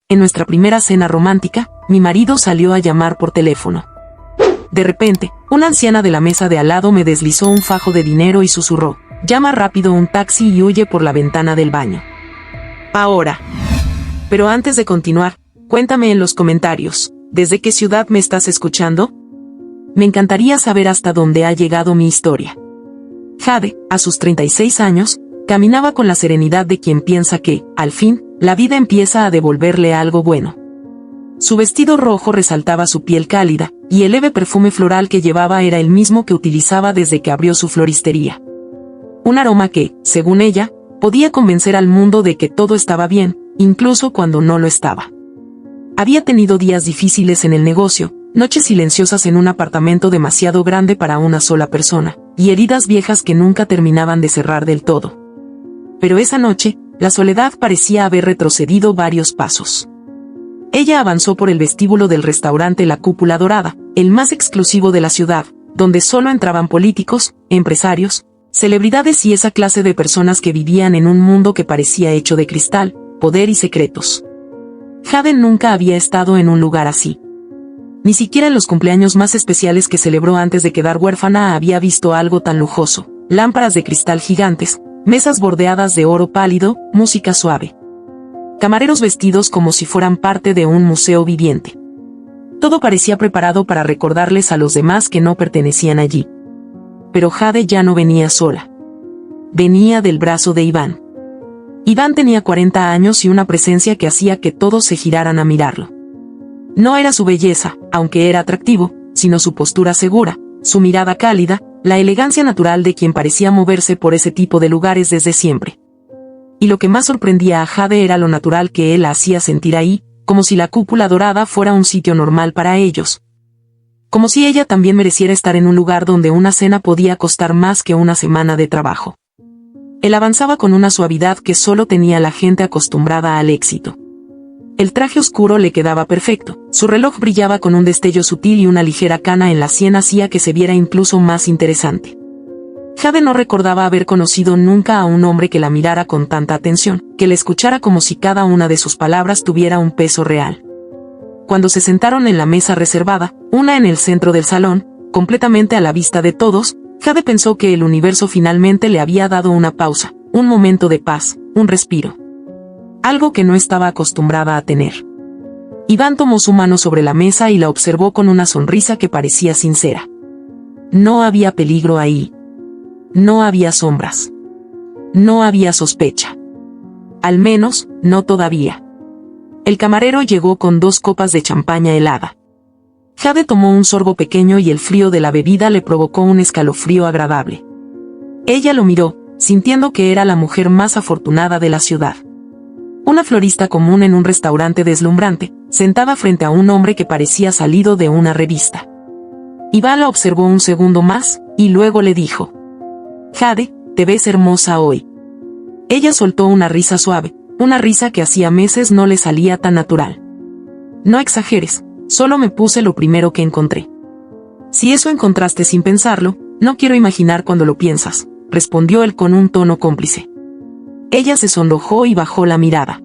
En nuestra primera cena romántica, mi marido salió a llamar por teléfono. De repente, una anciana de la mesa de al lado me deslizó un fajo de dinero y susurró: llama rápido un taxi y huye por la ventana del baño. Ahora. Pero antes de continuar, cuéntame en los comentarios, ¿desde qué ciudad me estás escuchando? Me encantaría saber hasta dónde ha llegado mi historia. Jade, a sus 36 años, caminaba con la serenidad de quien piensa que, al fin, la vida empieza a devolverle algo bueno. Su vestido rojo resaltaba su piel cálida, y el leve perfume floral que llevaba era el mismo que utilizaba desde que abrió su floristería. Un aroma que, según ella, podía convencer al mundo de que todo estaba bien, incluso cuando no lo estaba. Había tenido días difíciles en el negocio, noches silenciosas en un apartamento demasiado grande para una sola persona, y heridas viejas que nunca terminaban de cerrar del todo. Pero esa noche, la soledad parecía haber retrocedido varios pasos. Ella avanzó por el vestíbulo del restaurante La Cúpula Dorada, el más exclusivo de la ciudad, donde solo entraban políticos, empresarios, celebridades y esa clase de personas que vivían en un mundo que parecía hecho de cristal, poder y secretos. Jade nunca había estado en un lugar así. Ni siquiera en los cumpleaños más especiales que celebró antes de quedar huérfana había visto algo tan lujoso: lámparas de cristal gigantes, mesas bordeadas de oro pálido, música suave. Camareros vestidos como si fueran parte de un museo viviente. Todo parecía preparado para recordarles a los demás que no pertenecían allí. Pero Jade ya no venía sola. Venía del brazo de Iván. Iván tenía 40 años y una presencia que hacía que todos se giraran a mirarlo. No era su belleza, aunque era atractivo, sino su postura segura, su mirada cálida, la elegancia natural de quien parecía moverse por ese tipo de lugares desde siempre. Y lo que más sorprendía a Jade era lo natural que él la hacía sentir ahí, como si la Cúpula Dorada fuera un sitio normal para ellos. Como si ella también mereciera estar en un lugar donde una cena podía costar más que una semana de trabajo. Él avanzaba con una suavidad que solo tenía la gente acostumbrada al éxito. El traje oscuro le quedaba perfecto, su reloj brillaba con un destello sutil y una ligera cana en la sien hacía que se viera incluso más interesante. Jade no recordaba haber conocido nunca a un hombre que la mirara con tanta atención, que le escuchara como si cada una de sus palabras tuviera un peso real. Cuando se sentaron en la mesa reservada, una en el centro del salón, completamente a la vista de todos, Jade pensó que el universo finalmente le había dado una pausa, un momento de paz, un respiro. Algo que no estaba acostumbrada a tener. Iván tomó su mano sobre la mesa y la observó con una sonrisa que parecía sincera. No había peligro ahí. No había sombras. No había sospecha. Al menos, no todavía. El camarero llegó con 2 copas de champaña helada. Jade tomó un sorbo pequeño y el frío de la bebida le provocó un escalofrío agradable. Ella lo miró, sintiendo que era la mujer más afortunada de la ciudad. Una florista común en un restaurante deslumbrante, sentada frente a un hombre que parecía salido de una revista. Iván la observó un segundo más, y luego le dijo: Jade, te ves hermosa hoy. Ella soltó una risa suave, una risa que hacía meses no le salía tan natural. No exageres, solo me puse lo primero que encontré. Si eso encontraste sin pensarlo, no quiero imaginar cuando lo piensas, respondió él con un tono cómplice. Ella se sonrojó y bajó la mirada.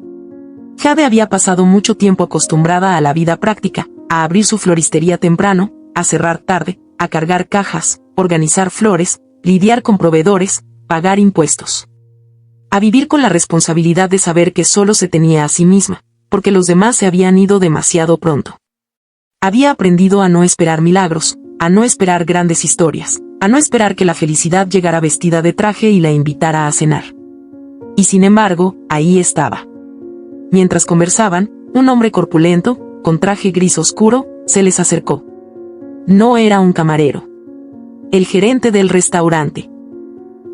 Jade había pasado mucho tiempo acostumbrada a la vida práctica, a abrir su floristería temprano, a cerrar tarde, a cargar cajas, organizar flores, lidiar con proveedores, pagar impuestos. A vivir con la responsabilidad de saber que solo se tenía a sí misma, porque los demás se habían ido demasiado pronto. Había aprendido a no esperar milagros, a no esperar grandes historias, a no esperar que la felicidad llegara vestida de traje y la invitara a cenar. Y sin embargo, ahí estaba. Mientras conversaban, un hombre corpulento, con traje gris oscuro, se les acercó. No era un camarero. El gerente del restaurante.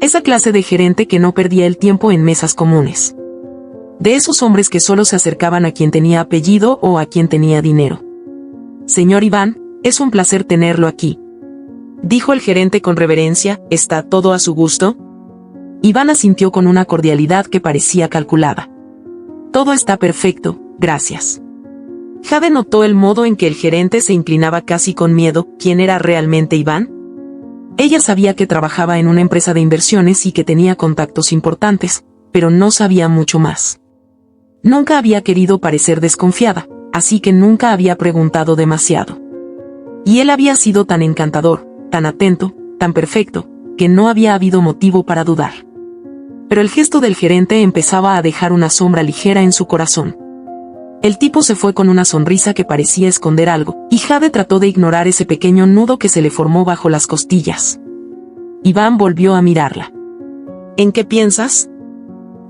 Esa clase de gerente que no perdía el tiempo en mesas comunes. De esos hombres que solo se acercaban a quien tenía apellido o a quien tenía dinero. Señor Iván, es un placer tenerlo aquí. Dijo el gerente con reverencia, ¿está todo a su gusto? Iván asintió con una cordialidad que parecía calculada. Todo está perfecto, gracias. Jade notó el modo en que el gerente se inclinaba casi con miedo. ¿Quién era realmente Iván? Ella sabía que trabajaba en una empresa de inversiones y que tenía contactos importantes, pero no sabía mucho más. Nunca había querido parecer desconfiada, así que nunca había preguntado demasiado. Y él había sido tan encantador, tan atento, tan perfecto, que no había habido motivo para dudar. Pero el gesto del gerente empezaba a dejar una sombra ligera en su corazón. El tipo se fue con una sonrisa que parecía esconder algo, y Jade trató de ignorar ese pequeño nudo que se le formó bajo las costillas. Iván volvió a mirarla. ¿En qué piensas?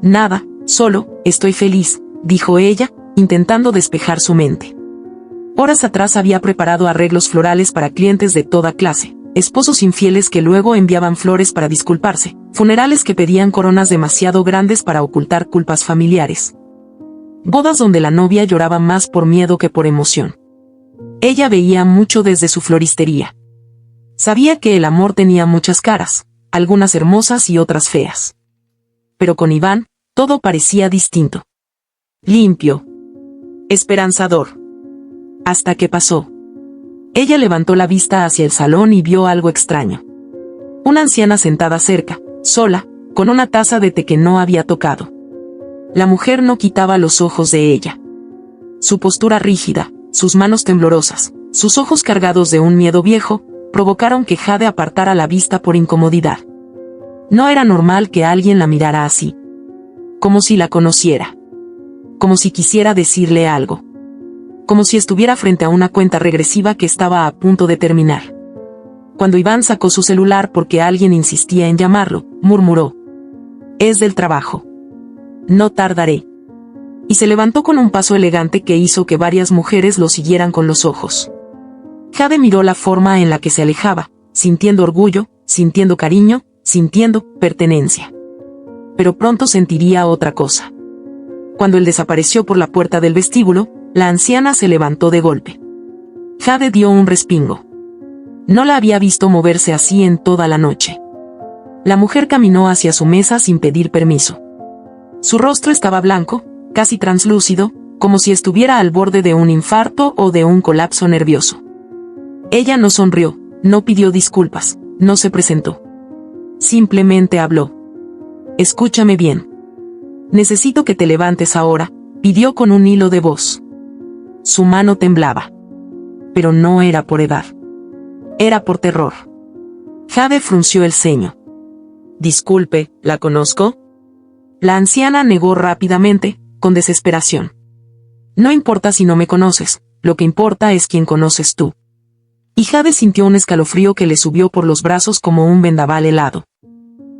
Nada, solo, estoy feliz, dijo ella, intentando despejar su mente. Horas atrás había preparado arreglos florales para clientes de toda clase, esposos infieles que luego enviaban flores para disculparse, funerales que pedían coronas demasiado grandes para ocultar culpas familiares. Bodas donde la novia lloraba más por miedo que por emoción. Ella veía mucho desde su floristería. Sabía que el amor tenía muchas caras, algunas hermosas y otras feas. Pero con Iván, todo parecía distinto. Limpio. Esperanzador. Hasta que pasó. Ella levantó la vista hacia el salón y vio algo extraño. Una anciana sentada cerca, sola, con una taza de té que no había tocado. La mujer no quitaba los ojos de ella. Su postura rígida, sus manos temblorosas, sus ojos cargados de un miedo viejo, provocaron que Jade apartara la vista por incomodidad. No era normal que alguien la mirara así. Como si la conociera. Como si quisiera decirle algo. Como si estuviera frente a una cuenta regresiva que estaba a punto de terminar. Cuando Iván sacó su celular porque alguien insistía en llamarlo, murmuró: «Es del trabajo. No tardaré». Y se levantó con un paso elegante que hizo que varias mujeres lo siguieran con los ojos. Jade miró la forma en la que se alejaba, sintiendo orgullo, sintiendo cariño, sintiendo pertenencia. Pero pronto sentiría otra cosa. Cuando él desapareció por la puerta del vestíbulo, la anciana se levantó de golpe. Jade dio un respingo. No la había visto moverse así en toda la noche. La mujer caminó hacia su mesa sin pedir permiso. Su rostro estaba blanco, casi translúcido, como si estuviera al borde de un infarto o de un colapso nervioso. Ella no sonrió, no pidió disculpas, no se presentó. Simplemente habló. «Escúchame bien. Necesito que te levantes ahora», pidió con un hilo de voz. Su mano temblaba. Pero no era por edad. Era por terror. Jade frunció el ceño. «Disculpe, ¿la conozco?». La anciana negó rápidamente, con desesperación. «No importa si no me conoces, lo que importa es quién conoces tú». Y Jade sintió un escalofrío que le subió por los brazos como un vendaval helado.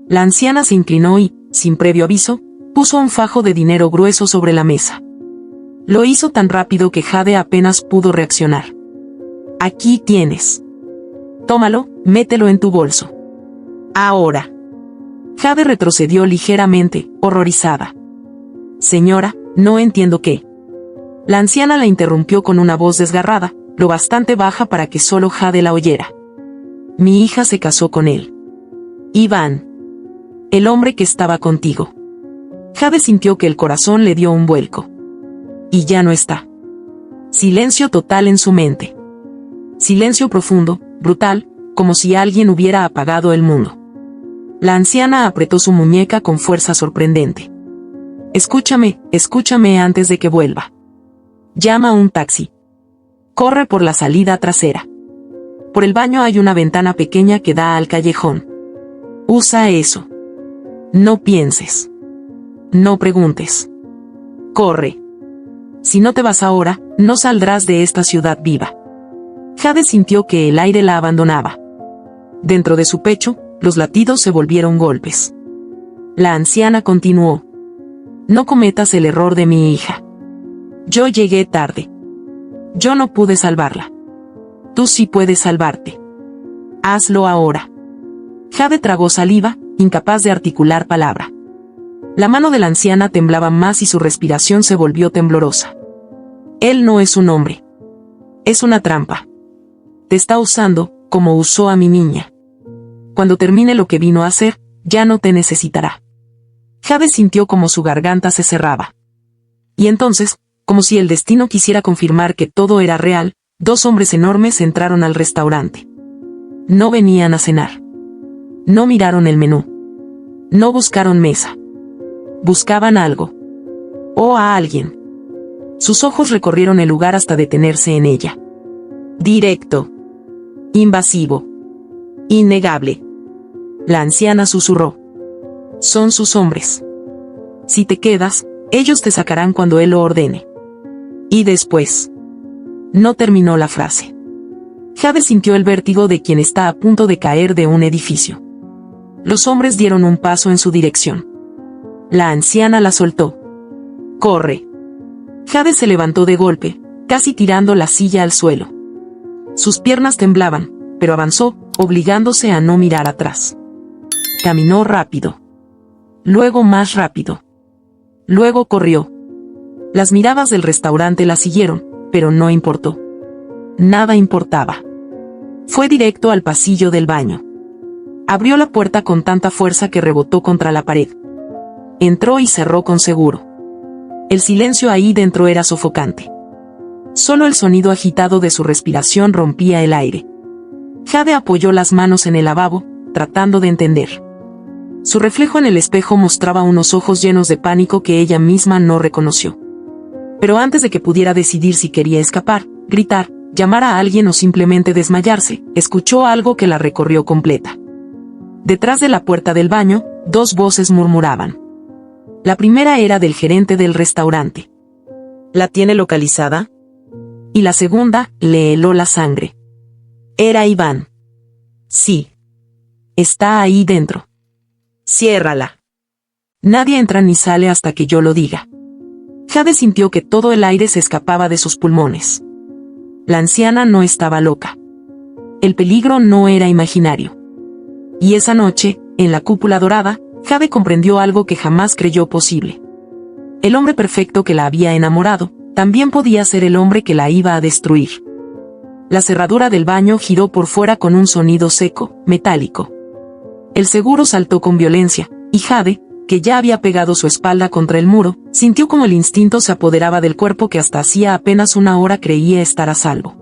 La anciana se inclinó y, sin previo aviso, puso un fajo de dinero grueso sobre la mesa. Lo hizo tan rápido que Jade apenas pudo reaccionar. «Aquí tienes. Tómalo, mételo en tu bolso. Ahora». Jade retrocedió ligeramente, horrorizada. «Señora, no entiendo qué». La anciana la interrumpió con una voz desgarrada, lo bastante baja para que solo Jade la oyera. «Mi hija se casó con él. Iván. El hombre que estaba contigo». Jade sintió que el corazón le dio un vuelco. Y ya no está. Silencio total en su mente. Silencio profundo, brutal, como si alguien hubiera apagado el mundo. La anciana apretó su muñeca con fuerza sorprendente. «Escúchame, escúchame antes de que vuelva. Llama a un taxi. Corre por la salida trasera. Por el baño hay una ventana pequeña que da al callejón. Usa eso. No pienses. No preguntes. Corre. Si no te vas ahora, no saldrás de esta ciudad viva». Jade sintió que el aire la abandonaba. Dentro de su pecho, los latidos se volvieron golpes. La anciana continuó: «No cometas el error de mi hija. Yo llegué tarde. Yo no pude salvarla. Tú sí puedes salvarte. Hazlo ahora». Jade tragó saliva, incapaz de articular palabra. La mano de la anciana temblaba más y su respiración se volvió temblorosa. «Él no es un hombre. Es una trampa. Te está usando, como usó a mi niña. Cuando termine lo que vino a hacer, ya no te necesitará». Jade sintió como su garganta se cerraba. Y entonces, como si el destino quisiera confirmar que todo era real, dos hombres enormes entraron al restaurante. No venían a cenar. No miraron el menú. No buscaron mesa. Buscaban algo. o a alguien. Sus ojos recorrieron el lugar hasta detenerse en ella. Directo. Invasivo. Innegable. La anciana susurró. Son sus hombres. Si te quedas, ellos te sacarán cuando él lo ordene. Y después. No terminó la frase. Jade sintió el vértigo de quien está a punto de caer de un edificio. Los hombres dieron un paso en su dirección. La anciana la soltó. ¡Corre! Jade se levantó de golpe, casi tirando la silla al suelo. Sus piernas temblaban, pero avanzó, obligándose a no mirar atrás. Caminó rápido. Luego más rápido. Luego corrió. Las miradas del restaurante la siguieron, pero no importó. Nada importaba. Fue directo al pasillo del baño. Abrió la puerta con tanta fuerza que rebotó contra la pared. Entró y cerró con seguro. El silencio ahí dentro era sofocante. Solo el sonido agitado de su respiración rompía el aire. Jade apoyó las manos en el lavabo, tratando de entender. Su reflejo en el espejo mostraba unos ojos llenos de pánico que ella misma no reconoció. Pero antes de que pudiera decidir si quería escapar, gritar, llamar a alguien o simplemente desmayarse, escuchó algo que la recorrió completa. Detrás de la puerta del baño, dos voces murmuraban. La primera era del gerente del restaurante. ¿La tiene localizada? Y la segunda, le heló la sangre. Era Iván. Sí. Está ahí dentro. Ciérrala. Nadie entra ni sale hasta que yo lo diga. Jade sintió que todo el aire se escapaba de sus pulmones. La anciana no estaba loca. El peligro no era imaginario. Y esa noche, en la cúpula dorada, Jade comprendió algo que jamás creyó posible. El hombre perfecto que la había enamorado, también podía ser el hombre que la iba a destruir. La cerradura del baño giró por fuera con un sonido seco, metálico. El seguro saltó con violencia, y Jade, que ya había pegado su espalda contra el muro, sintió como el instinto se apoderaba del cuerpo que hasta hacía apenas una hora creía estar a salvo.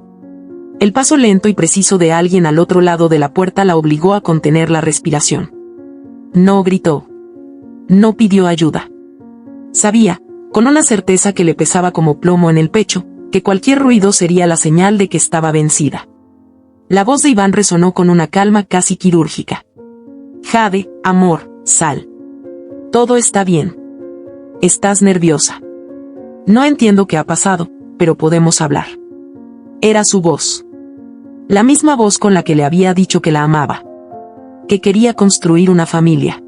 El paso lento y preciso de alguien al otro lado de la puerta la obligó a contener la respiración. No gritó. No pidió ayuda. Sabía, con una certeza que le pesaba como plomo en el pecho, que cualquier ruido sería la señal de que estaba vencida. La voz de Iván resonó con una calma casi quirúrgica. Jade, amor, sal. Todo está bien. Estás nerviosa. No entiendo qué ha pasado, pero podemos hablar. Era su voz. La misma voz con la que le había dicho que la amaba. Que quería construir una familia.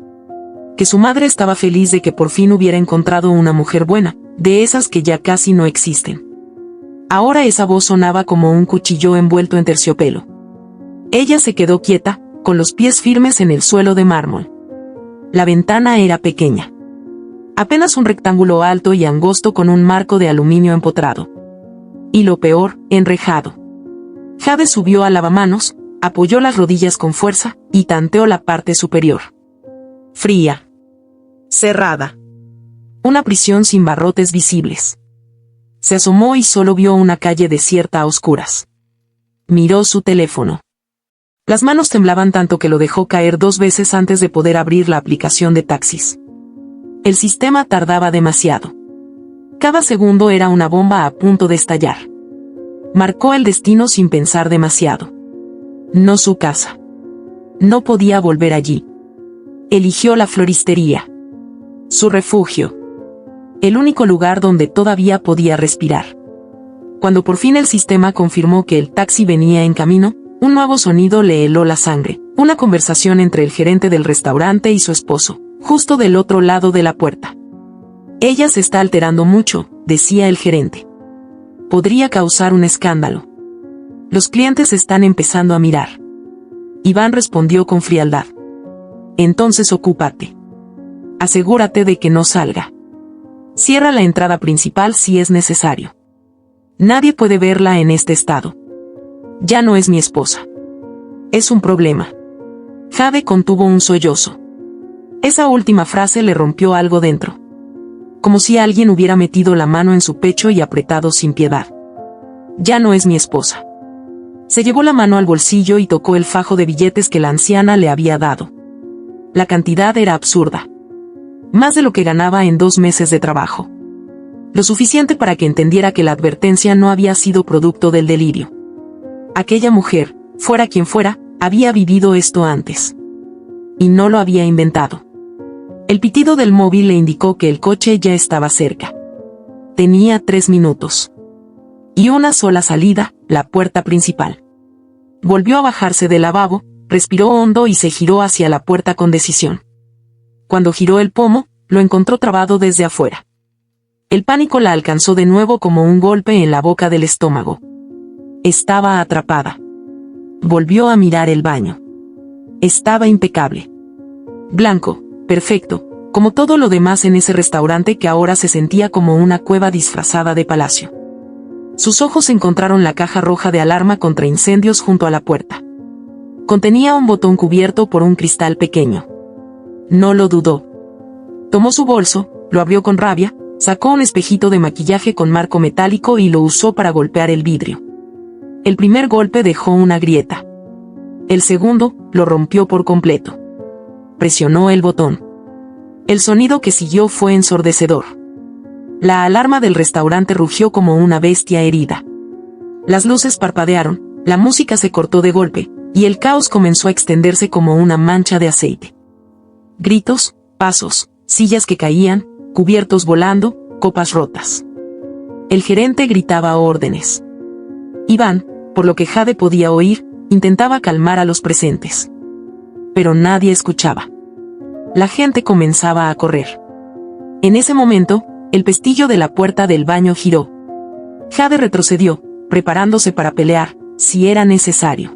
Que su madre estaba feliz de que por fin hubiera encontrado una mujer buena, de esas que ya casi no existen. Ahora esa voz sonaba como un cuchillo envuelto en terciopelo. Ella se quedó quieta, con los pies firmes en el suelo de mármol. La ventana era pequeña. Apenas un rectángulo alto y angosto con un marco de aluminio empotrado. Y lo peor, enrejado. Jade subió al lavamanos, apoyó las rodillas con fuerza, y tanteó la parte superior. Fría. Cerrada. Una prisión sin barrotes visibles. Se asomó y solo vio una calle desierta a oscuras. Miró su teléfono. Las manos temblaban tanto que lo dejó caer 2 veces antes de poder abrir la aplicación de taxis. El sistema tardaba demasiado. Cada segundo era una bomba a punto de estallar. Marcó el destino sin pensar demasiado. No su casa. No podía volver allí. Eligió la floristería. Su refugio. El único lugar donde todavía podía respirar. Cuando por fin el sistema confirmó que el taxi venía en camino, un nuevo sonido le heló la sangre. Una conversación entre el gerente del restaurante y su esposo, justo del otro lado de la puerta. Ella se está alterando mucho, decía el gerente. Podría causar un escándalo. Los clientes están empezando a mirar. Iván respondió con frialdad. Entonces ocúpate. Asegúrate de que no salga. Cierra la entrada principal si es necesario. Nadie puede verla en este estado. Ya no es mi esposa. Es un problema. Jade contuvo un sollozo. Esa última frase le rompió algo dentro. Como si alguien hubiera metido la mano en su pecho y apretado sin piedad. Ya no es mi esposa. Se llevó la mano al bolsillo y tocó el fajo de billetes que la anciana le había dado. La cantidad era absurda. Más de lo que ganaba en 2 meses de trabajo. lo suficiente para que entendiera que la advertencia no había sido producto del delirio. Aquella mujer, fuera quien fuera, había vivido esto antes. Y no lo había inventado. El pitido del móvil le indicó que el coche ya estaba cerca. Tenía 3 minutos. Y una sola salida, la puerta principal. Volvió a bajarse del lavabo, respiró hondo y se giró hacia la puerta con decisión. Cuando giró el pomo, lo encontró trabado desde afuera. El pánico la alcanzó de nuevo como un golpe en la boca del estómago. Estaba atrapada. Volvió a mirar el baño. Estaba impecable. Blanco, perfecto, como todo lo demás en ese restaurante que ahora se sentía como una cueva disfrazada de palacio. Sus ojos encontraron la caja roja de alarma contra incendios junto a la puerta. Contenía un botón cubierto por un cristal pequeño. No lo dudó. Tomó su bolso, lo abrió con rabia, sacó un espejito de maquillaje con marco metálico y lo usó para golpear el vidrio. El primer golpe dejó una grieta. El segundo, lo rompió por completo. Presionó el botón. El sonido que siguió fue ensordecedor. La alarma del restaurante rugió como una bestia herida. Las luces parpadearon, la música se cortó de golpe, y el caos comenzó a extenderse como una mancha de aceite. Gritos, pasos, sillas que caían, cubiertos volando, copas rotas. El gerente gritaba órdenes. Iván, por lo que Jade podía oír, intentaba calmar a los presentes. Pero nadie escuchaba. La gente comenzaba a correr. En ese momento, el pestillo de la puerta del baño giró. Jade retrocedió, preparándose para pelear, si era necesario.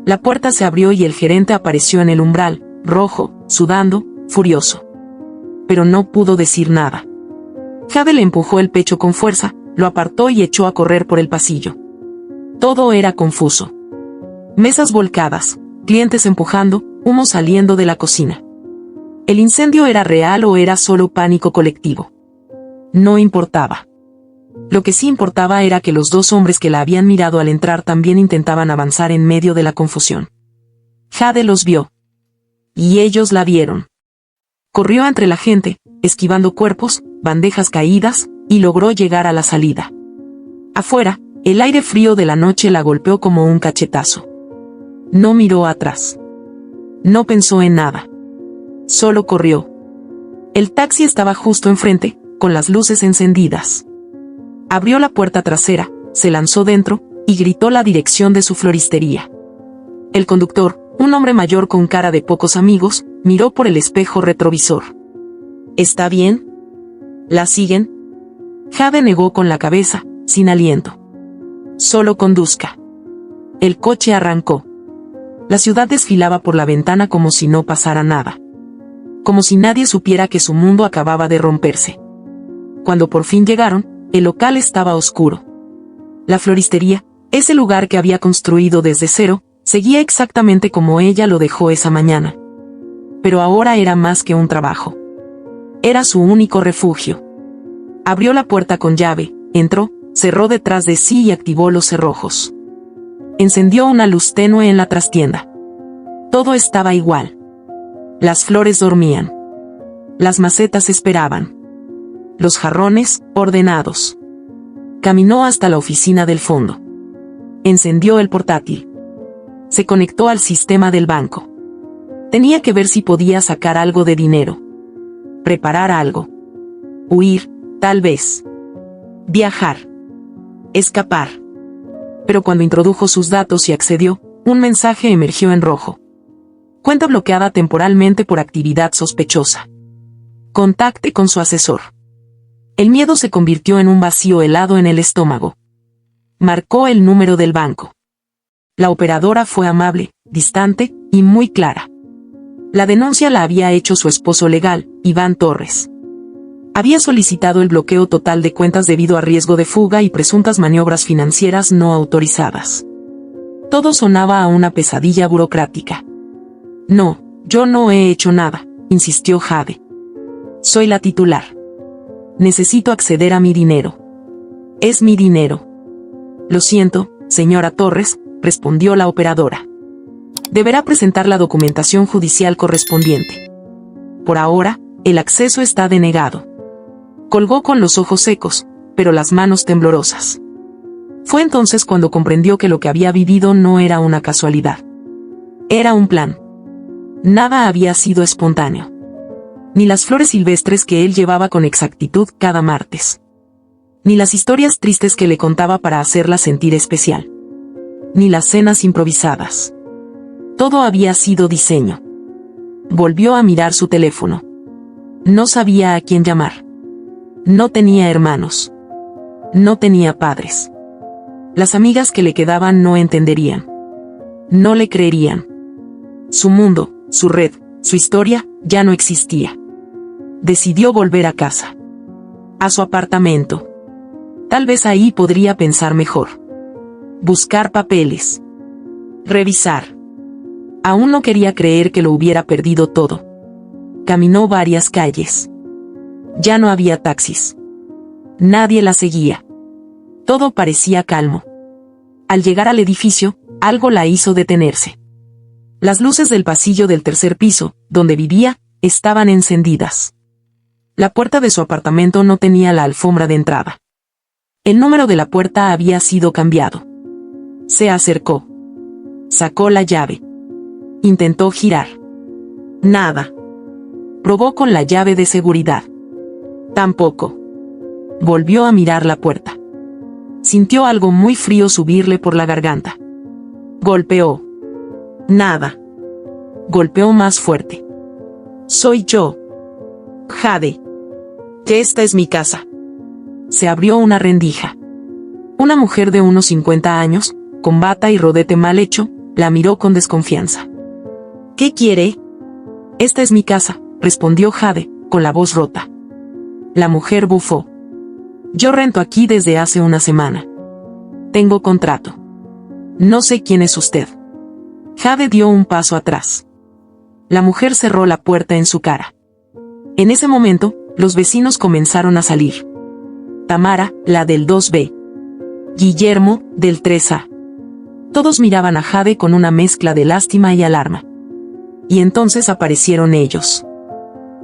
La puerta se abrió y el gerente apareció en el umbral, rojo, sudando, furioso. Pero no pudo decir nada. Jade le empujó el pecho con fuerza, lo apartó y echó a correr por el pasillo. Todo era confuso. Mesas volcadas, clientes empujando, humo saliendo de la cocina. ¿El incendio era real o era solo pánico colectivo? No importaba. Lo que sí importaba era que los 2 hombres que la habían mirado al entrar también intentaban avanzar en medio de la confusión. Jade los vio. Y ellos la vieron. Corrió entre la gente, esquivando cuerpos, bandejas caídas, y logró llegar a la salida. Afuera, el aire frío de la noche la golpeó como un cachetazo. No miró atrás. No pensó en nada. Solo corrió. El taxi estaba justo enfrente, con las luces encendidas. Abrió la puerta trasera, se lanzó dentro, y gritó la dirección de su floristería. El conductor, un hombre mayor con cara de pocos amigos, miró por el espejo retrovisor. ¿Está bien? ¿La siguen? Jade negó con la cabeza, sin aliento. Solo conduzca. El coche arrancó. La ciudad desfilaba por la ventana como si no pasara nada. Como si nadie supiera que su mundo acababa de romperse. Cuando por fin llegaron, el local estaba oscuro. La floristería, ese lugar que había construido desde cero, seguía exactamente como ella lo dejó esa mañana. Pero ahora era más que un trabajo. Era su único refugio. Abrió la puerta con llave, entró, cerró detrás de sí y activó los cerrojos. Encendió una luz tenue en la trastienda. Todo estaba igual. Las flores dormían. Las macetas esperaban. Los jarrones, ordenados. Caminó hasta la oficina del fondo. Encendió el portátil. Se conectó al sistema del banco. Tenía que ver si podía sacar algo de dinero. Preparar algo. Huir, tal vez. Viajar. Escapar. Pero cuando introdujo sus datos y accedió, un mensaje emergió en rojo. Cuenta bloqueada temporalmente por actividad sospechosa. Contacte con su asesor. El miedo se convirtió en un vacío helado en el estómago. Marcó el número del banco. La operadora fue amable, distante y muy clara. La denuncia la había hecho su esposo legal, Iván Torres. Había solicitado el bloqueo total de cuentas debido a riesgo de fuga y presuntas maniobras financieras no autorizadas. Todo sonaba a una pesadilla burocrática. No, yo no he hecho nada, insistió Jade. Soy la titular. Necesito acceder a mi dinero. Es mi dinero. Lo siento, señora Torres, respondió la operadora. Deberá presentar la documentación judicial correspondiente. Por ahora, el acceso está denegado. Colgó con los ojos secos, pero las manos temblorosas. Fue entonces cuando comprendió que lo que había vivido no era una casualidad. Era un plan. Nada había sido espontáneo. Ni las flores silvestres que él llevaba con exactitud cada martes. Ni las historias tristes que le contaba para hacerla sentir especial. Ni las cenas improvisadas. Todo había sido diseño. Volvió a mirar su teléfono. No sabía a quién llamar. No tenía hermanos. No tenía padres. Las amigas que le quedaban no entenderían. No le creerían. Su mundo, su red, su historia, ya no existía. Decidió volver a casa. A su apartamento. Tal vez ahí podría pensar mejor. Buscar papeles. Revisar. Aún no quería creer que lo hubiera perdido todo. Caminó varias calles. Ya no había taxis. Nadie la seguía. Todo parecía calmo. Al llegar al edificio, algo la hizo detenerse. Las luces del pasillo del tercer piso, donde vivía, estaban encendidas. La puerta de su apartamento no tenía la alfombra de entrada. El número de la puerta había sido cambiado. Se acercó. Sacó la llave. Intentó girar. Nada. Probó con la llave de seguridad. Tampoco. Volvió a mirar la puerta. Sintió algo muy frío subirle por la garganta. Golpeó. Nada. Golpeó más fuerte. Soy yo. Jade. Que esta es mi casa. Se abrió una rendija. Una mujer de unos 50 años, con bata y rodete mal hecho, la miró con desconfianza. ¿Qué quiere? Esta es mi casa, respondió Jade, con la voz rota. La mujer bufó. Yo rento aquí desde hace una semana. Tengo contrato. No sé quién es usted. Jade dio un paso atrás. La mujer cerró la puerta en su cara. En ese momento, los vecinos comenzaron a salir. Tamara, la del 2B. Guillermo, del 3A. Todos miraban a Jade con una mezcla de lástima y alarma. Y entonces aparecieron ellos.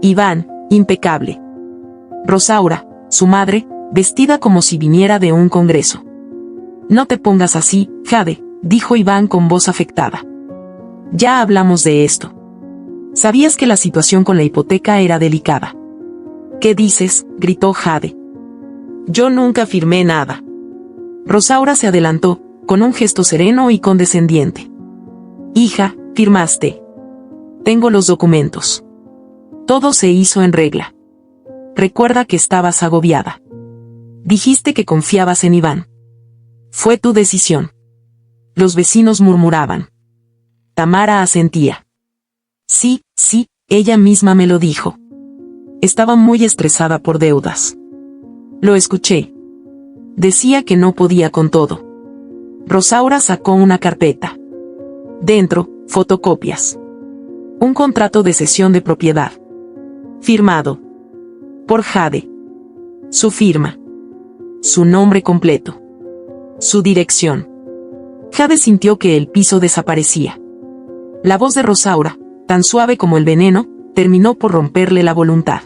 Iván, impecable. Rosaura, su madre, vestida como si viniera de un congreso. No te pongas así, Jade, dijo Iván con voz afectada. Ya hablamos de esto. Sabías que la situación con la hipoteca era delicada. ¿Qué dices?, gritó Jade. Yo nunca firmé nada. Rosaura se adelantó, con un gesto sereno y condescendiente. Hija, firmaste. Tengo los documentos. Todo se hizo en regla. Recuerda que estabas agobiada. Dijiste que confiabas en Iván. Fue tu decisión. Los vecinos murmuraban. Tamara asentía. Sí, ella misma me lo dijo. Estaba muy estresada por deudas. Lo escuché. Decía que no podía con todo. Rosaura sacó una carpeta. Dentro, fotocopias. Un contrato de cesión de propiedad. Firmado. Por Jade. Su firma. Su nombre completo. Su dirección. Jade sintió que el piso desaparecía. La voz de Rosaura, tan suave como el veneno, terminó por romperle la voluntad.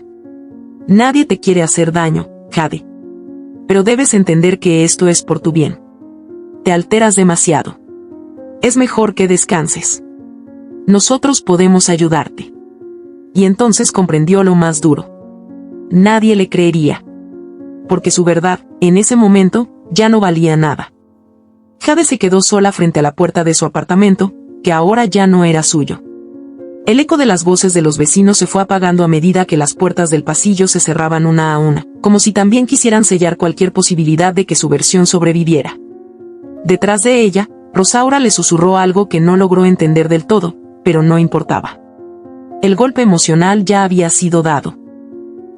Nadie te quiere hacer daño, Jade. Pero debes entender que esto es por tu bien. Te alteras demasiado. Es mejor que descanses. Nosotros podemos ayudarte. Y entonces comprendió lo más duro. Nadie le creería. Porque su verdad, en ese momento, ya no valía nada. Jade se quedó sola frente a la puerta de su apartamento, que ahora ya no era suyo. El eco de las voces de los vecinos se fue apagando a medida que las puertas del pasillo se cerraban una a una, como si también quisieran sellar cualquier posibilidad de que su versión sobreviviera. Detrás de ella, Rosaura le susurró algo que no logró entender del todo, pero no importaba. El golpe emocional ya había sido dado.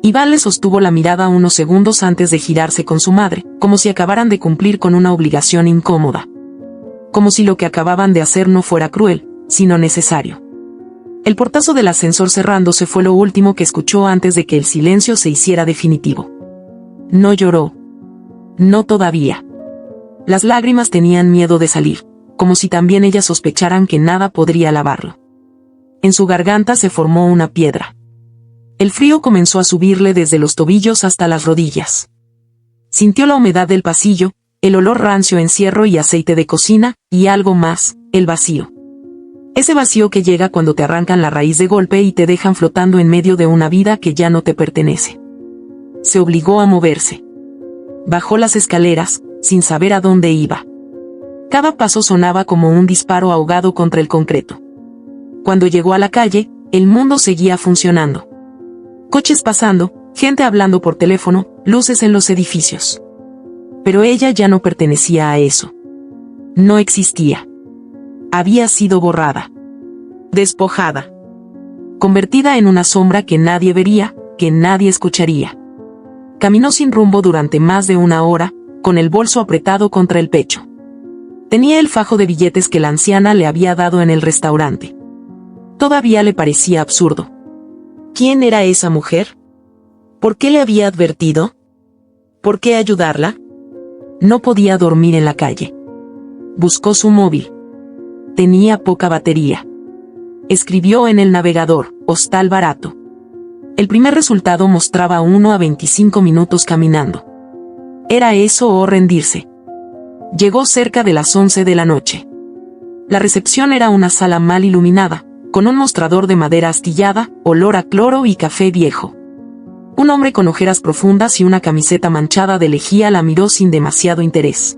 Iván le sostuvo la mirada unos segundos antes de girarse con su madre, como si acabaran de cumplir con una obligación incómoda. Como si lo que acababan de hacer no fuera cruel, sino necesario. El portazo del ascensor cerrándose fue lo último que escuchó antes de que el silencio se hiciera definitivo. No lloró. No todavía. Las lágrimas tenían miedo de salir, como si también ellas sospecharan que nada podría lavarlo. En su garganta se formó una piedra. El frío comenzó a subirle desde los tobillos hasta las rodillas. Sintió la humedad del pasillo, el olor rancio a encierro y aceite de cocina, y algo más, el vacío. Ese vacío que llega cuando te arrancan la raíz de golpe y te dejan flotando en medio de una vida que ya no te pertenece. Se obligó a moverse. Bajó las escaleras, sin saber a dónde iba. Cada paso sonaba como un disparo ahogado contra el concreto. Cuando llegó a la calle, el mundo seguía funcionando. Coches pasando, gente hablando por teléfono, luces en los edificios. Pero ella ya no pertenecía a eso. No existía. Había sido borrada. Despojada. Convertida en una sombra que nadie vería, que nadie escucharía. Caminó sin rumbo durante más de una hora, con el bolso apretado contra el pecho. Tenía el fajo de billetes que la anciana le había dado en el restaurante. Todavía le parecía absurdo. ¿Quién era esa mujer? ¿Por qué le había advertido? ¿Por qué ayudarla? No podía dormir en la calle. Buscó su móvil. Tenía poca batería. Escribió en el navegador, hostal barato. El primer resultado mostraba 1 a 25 minutos caminando. Era eso o rendirse. Llegó cerca de las 11 de la noche. La recepción era una sala mal iluminada, con un mostrador de madera astillada, olor a cloro y café viejo. Un hombre con ojeras profundas y una camiseta manchada de lejía la miró sin demasiado interés.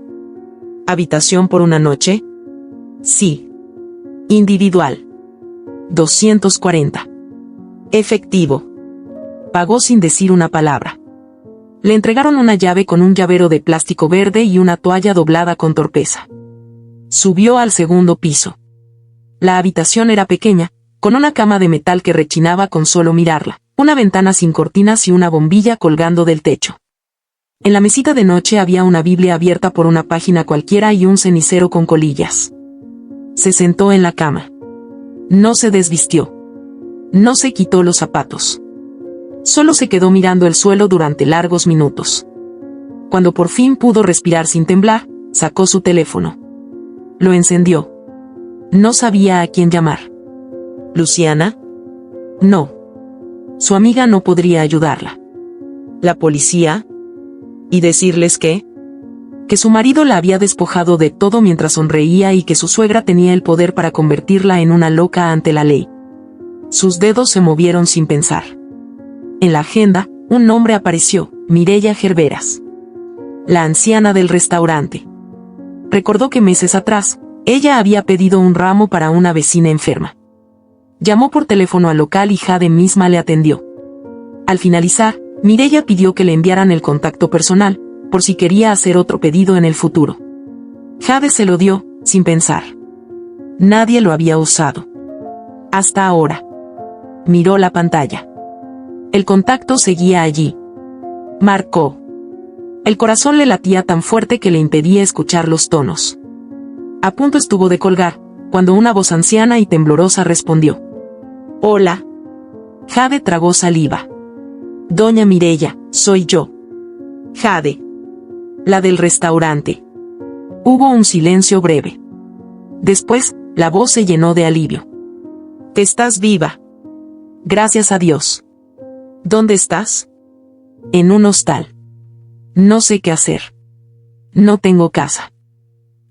¿Habitación por una noche? Sí. Individual. 240. Efectivo. Pagó sin decir una palabra. Le entregaron una llave con un llavero de plástico verde y una toalla doblada con torpeza. Subió al segundo piso. La habitación era pequeña, con una cama de metal que rechinaba con solo mirarla, una ventana sin cortinas y una bombilla colgando del techo. En la mesita de noche había una Biblia abierta por una página cualquiera y un cenicero con colillas. Se sentó en la cama. No se desvistió. No se quitó los zapatos. Solo se quedó mirando el suelo durante largos minutos. Cuando por fin pudo respirar sin temblar, sacó su teléfono. Lo encendió. No sabía a quién llamar. ¿Luciana? No. Su amiga no podría ayudarla. ¿La policía? ¿Y decirles qué? Que su marido la había despojado de todo mientras sonreía y que su suegra tenía el poder para convertirla en una loca ante la ley. Sus dedos se movieron sin pensar. En la agenda, un nombre apareció, Mireya Gerberas. La anciana del restaurante. Recordó que meses atrás, ella había pedido un ramo para una vecina enferma. Llamó por teléfono al local y Jade misma le atendió. Al finalizar, Mireya pidió que le enviaran el contacto personal, por si quería hacer otro pedido en el futuro. Jade se lo dio, sin pensar. Nadie lo había usado. Hasta ahora. Miró la pantalla. El contacto seguía allí. Marcó. El corazón le latía tan fuerte que le impedía escuchar los tonos. A punto estuvo de colgar, cuando una voz anciana y temblorosa respondió. Hola. Jade tragó saliva. Doña Mireya, soy yo. Jade. La del restaurante. Hubo un silencio breve. Después, la voz se llenó de alivio. ¿Estás viva? Gracias a Dios. ¿Dónde estás? En un hostal. No sé qué hacer. No tengo casa.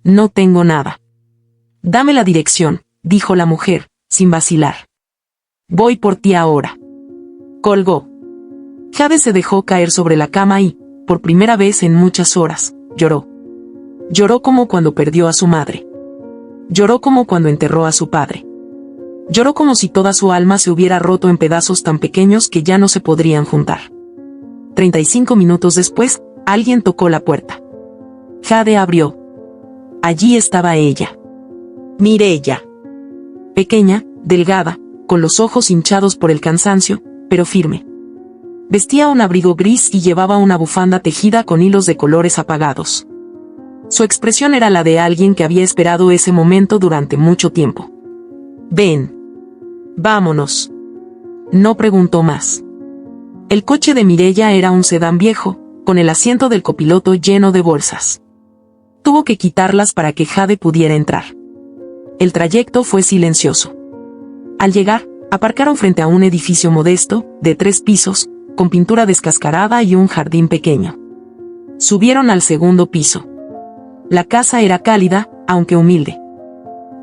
No tengo nada. Dame la dirección, dijo la mujer, sin vacilar. Voy por ti ahora. Colgó. Jade se dejó caer sobre la cama y, por primera vez en muchas horas, lloró. Lloró como cuando perdió a su madre. Lloró como cuando enterró a su padre. Lloró como si toda su alma se hubiera roto en pedazos tan pequeños que ya no se podrían juntar. 35 minutos después, alguien tocó la puerta. Jade abrió. Allí estaba ella. Mireya. Pequeña, delgada, con los ojos hinchados por el cansancio, pero firme. Vestía un abrigo gris y llevaba una bufanda tejida con hilos de colores apagados. Su expresión era la de alguien que había esperado ese momento durante mucho tiempo. Ven. Vámonos. No preguntó más. El coche de Mireya era un sedán viejo, con el asiento del copiloto lleno de bolsas. Tuvo que quitarlas para que Jade pudiera entrar. El trayecto fue silencioso. Al llegar, Aparcaron frente a un edificio modesto, de 3 pisos, con pintura descascarada y un jardín pequeño. Subieron al segundo piso. La casa era cálida, aunque humilde.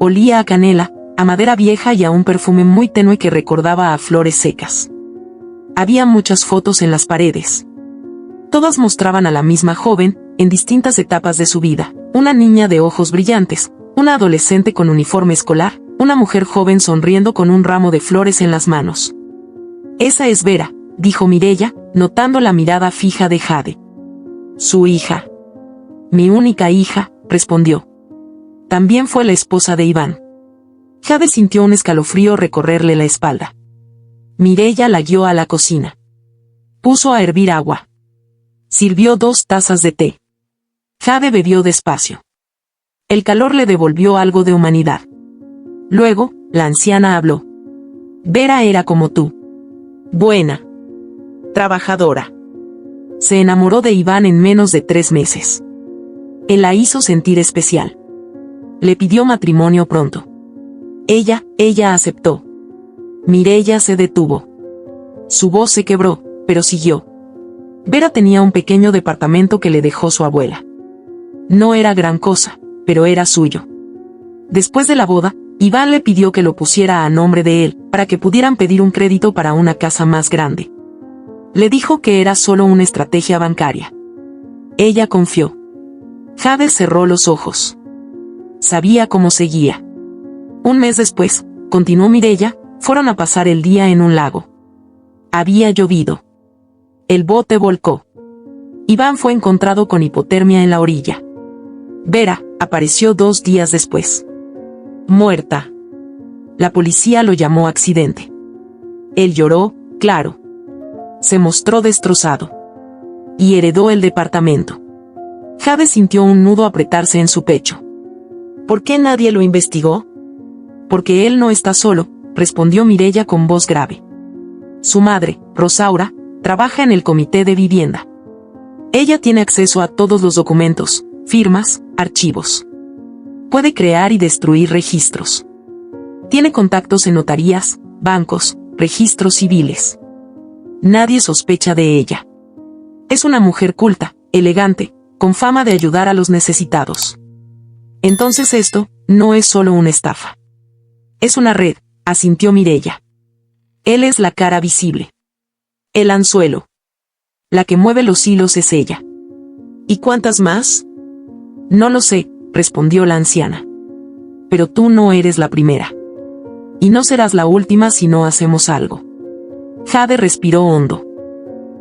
Olía a canela, a madera vieja y a un perfume muy tenue que recordaba a flores secas. Había muchas fotos en las paredes. Todas mostraban a la misma joven, en distintas etapas de su vida. Una niña de ojos brillantes, una adolescente con uniforme escolar, una mujer joven sonriendo con un ramo de flores en las manos. «Esa es Vera», dijo Mireya, notando la mirada fija de Jade. «Su hija». «Mi única hija», respondió. También fue la esposa de Iván. Jade sintió un escalofrío recorrerle la espalda. Mireya la guió a la cocina. Puso a hervir agua. Sirvió 2 tazas de té. Jade bebió despacio. El calor le devolvió algo de humanidad. Luego, la anciana habló. Vera era como tú. Buena. Trabajadora. Se enamoró de Iván en menos de 3 meses. Él la hizo sentir especial. Le pidió matrimonio pronto. Ella aceptó. Mireya se detuvo. Su voz se quebró, pero siguió. Vera tenía un pequeño departamento que le dejó su abuela. No era gran cosa, pero era suyo. Después de la boda, Iván le pidió que lo pusiera a nombre de él, para que pudieran pedir un crédito para una casa más grande. Le dijo que era solo una estrategia bancaria. Ella confió. Jade cerró los ojos. Sabía cómo seguía. Un mes después, continuó Mireya, fueron a pasar el día en un lago. Había llovido. El bote volcó. Iván fue encontrado con hipotermia en la orilla. Vera apareció 2 días después. Muerta. La policía lo llamó accidente. Él lloró, claro. Se mostró destrozado. Y heredó el departamento. Jade sintió un nudo apretarse en su pecho. ¿Por qué nadie lo investigó? Porque él no está solo, respondió Mireya con voz grave. Su madre, Rosaura, trabaja en el comité de vivienda. Ella tiene acceso a todos los documentos, firmas, archivos. Puede crear y destruir registros. Tiene contactos en notarías, bancos, registros civiles. Nadie sospecha de ella. Es una mujer culta, elegante, con fama de ayudar a los necesitados. Entonces esto no es solo una estafa. Es una red, asintió Mireya. Él es la cara visible. El anzuelo. La que mueve los hilos es ella. ¿Y cuántas más? No lo sé, respondió la anciana. Pero tú no eres la primera. Y no serás la última si no hacemos algo. Jade respiró hondo.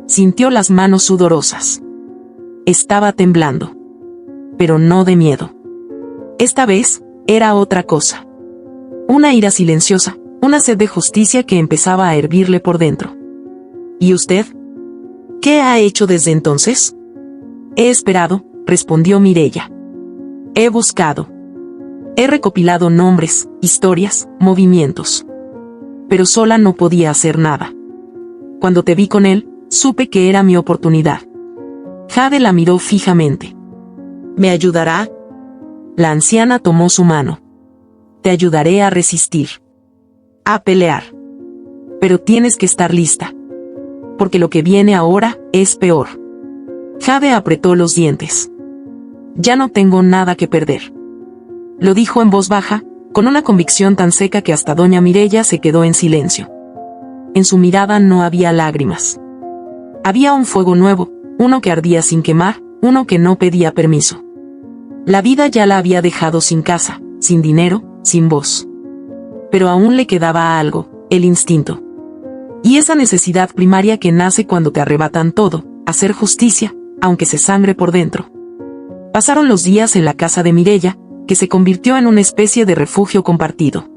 Sintió las manos sudorosas. Estaba temblando. Pero no de miedo. Esta vez, era otra cosa. Una ira silenciosa, una sed de justicia que empezaba a hervirle por dentro. ¿Y usted? ¿Qué ha hecho desde entonces? He esperado, respondió Mireya. He buscado. He recopilado nombres, historias, movimientos. Pero sola no podía hacer nada. Cuando te vi con él, supe que era mi oportunidad. Jade la miró fijamente. ¿Me ayudará? La anciana tomó su mano. Te ayudaré a resistir. A pelear. Pero tienes que estar lista. Porque lo que viene ahora es peor. Jade apretó los dientes. Ya no tengo nada que perder. Lo dijo en voz baja, con una convicción tan seca que hasta doña Mireya se quedó en silencio. En su mirada no había lágrimas. Había un fuego nuevo, uno que ardía sin quemar, uno que no pedía permiso. La vida ya la había dejado sin casa, sin dinero, sin voz. Pero aún le quedaba algo, el instinto. Y esa necesidad primaria que nace cuando te arrebatan todo, hacer justicia, aunque se sangre por dentro. Pasaron los días en la casa de Mireya, que se convirtió en una especie de refugio compartido.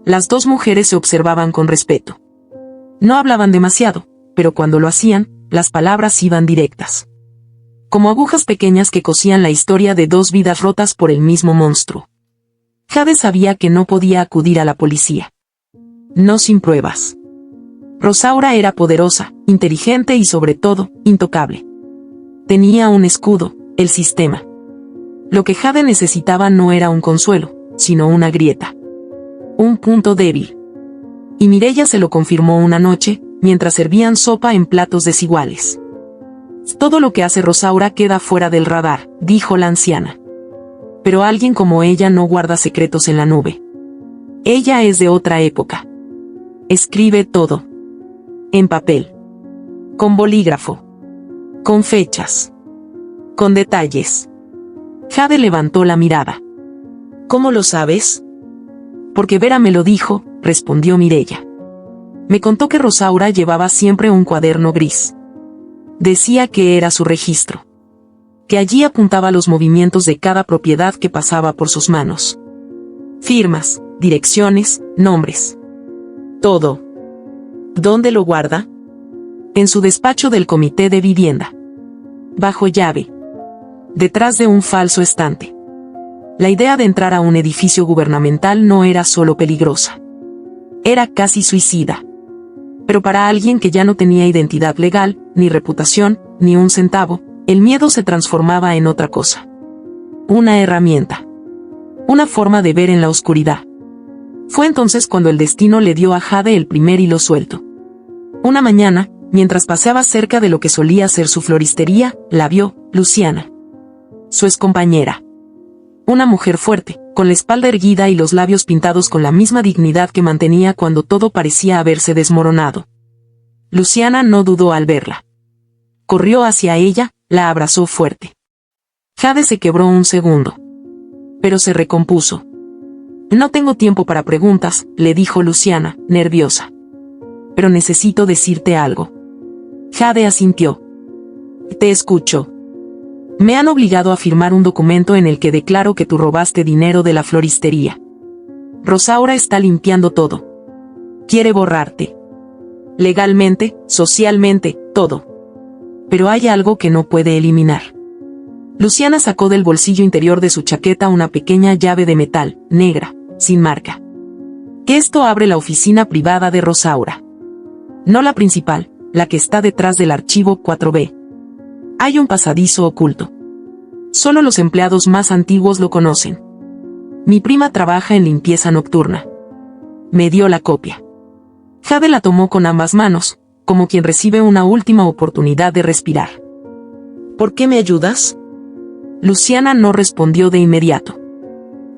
Las 2 mujeres se observaban con respeto. No hablaban demasiado, pero cuando lo hacían, las palabras iban directas. Como agujas pequeñas que cosían la historia de 2 vidas rotas por el mismo monstruo. Jade sabía que no podía acudir a la policía. No sin pruebas. Rosaura era poderosa, inteligente y sobre todo, intocable. Tenía un escudo, el sistema. Lo que Jade necesitaba no era un consuelo, sino una grieta. Un punto débil. Y Mireya se lo confirmó una noche, mientras servían sopa en platos desiguales. Todo lo que hace Rosaura queda fuera del radar, dijo la anciana. Pero alguien como ella no guarda secretos en la nube. Ella es de otra época. Escribe todo. En papel. Con bolígrafo. Con fechas. Con detalles. Jade levantó la mirada. ¿Cómo lo sabes? Porque Vera me lo dijo, respondió Mireya. Me contó que Rosaura llevaba siempre un cuaderno gris. Decía que era su registro. Que allí apuntaba los movimientos de cada propiedad que pasaba por sus manos. Firmas, direcciones, nombres. Todo. ¿Dónde lo guarda? En su despacho del comité de vivienda. Bajo llave. Detrás de un falso estante. La idea de entrar a un edificio gubernamental no era solo peligrosa. Era casi suicida. Pero para alguien que ya no tenía identidad legal, ni reputación, ni un centavo, el miedo se transformaba en otra cosa. Una herramienta. Una forma de ver en la oscuridad. Fue entonces cuando el destino le dio a Jade el primer hilo suelto. Una mañana, mientras paseaba cerca de lo que solía ser su floristería, la vio Luciana. Su excompañera. Una mujer fuerte, con la espalda erguida y los labios pintados con la misma dignidad que mantenía cuando todo parecía haberse desmoronado. Luciana no dudó al verla. Corrió hacia ella, la abrazó fuerte. Jade se quebró un segundo. Pero se recompuso. No tengo tiempo para preguntas, le dijo Luciana, nerviosa. Pero necesito decirte algo. Jade asintió. Te escucho. Me han obligado a firmar un documento en el que declaro que tú robaste dinero de la floristería. Rosaura está limpiando todo. Quiere borrarte. Legalmente, socialmente, todo. Pero hay algo que no puede eliminar. Luciana sacó del bolsillo interior de su chaqueta una pequeña llave de metal, negra, sin marca. Esto abre la oficina privada de Rosaura. No la principal, la que está detrás del archivo 4B. Hay un pasadizo oculto. Solo los empleados más antiguos lo conocen. Mi prima trabaja en limpieza nocturna. Me dio la copia. Jade la tomó con ambas manos, como quien recibe una última oportunidad de respirar. ¿Por qué me ayudas? Luciana no respondió de inmediato.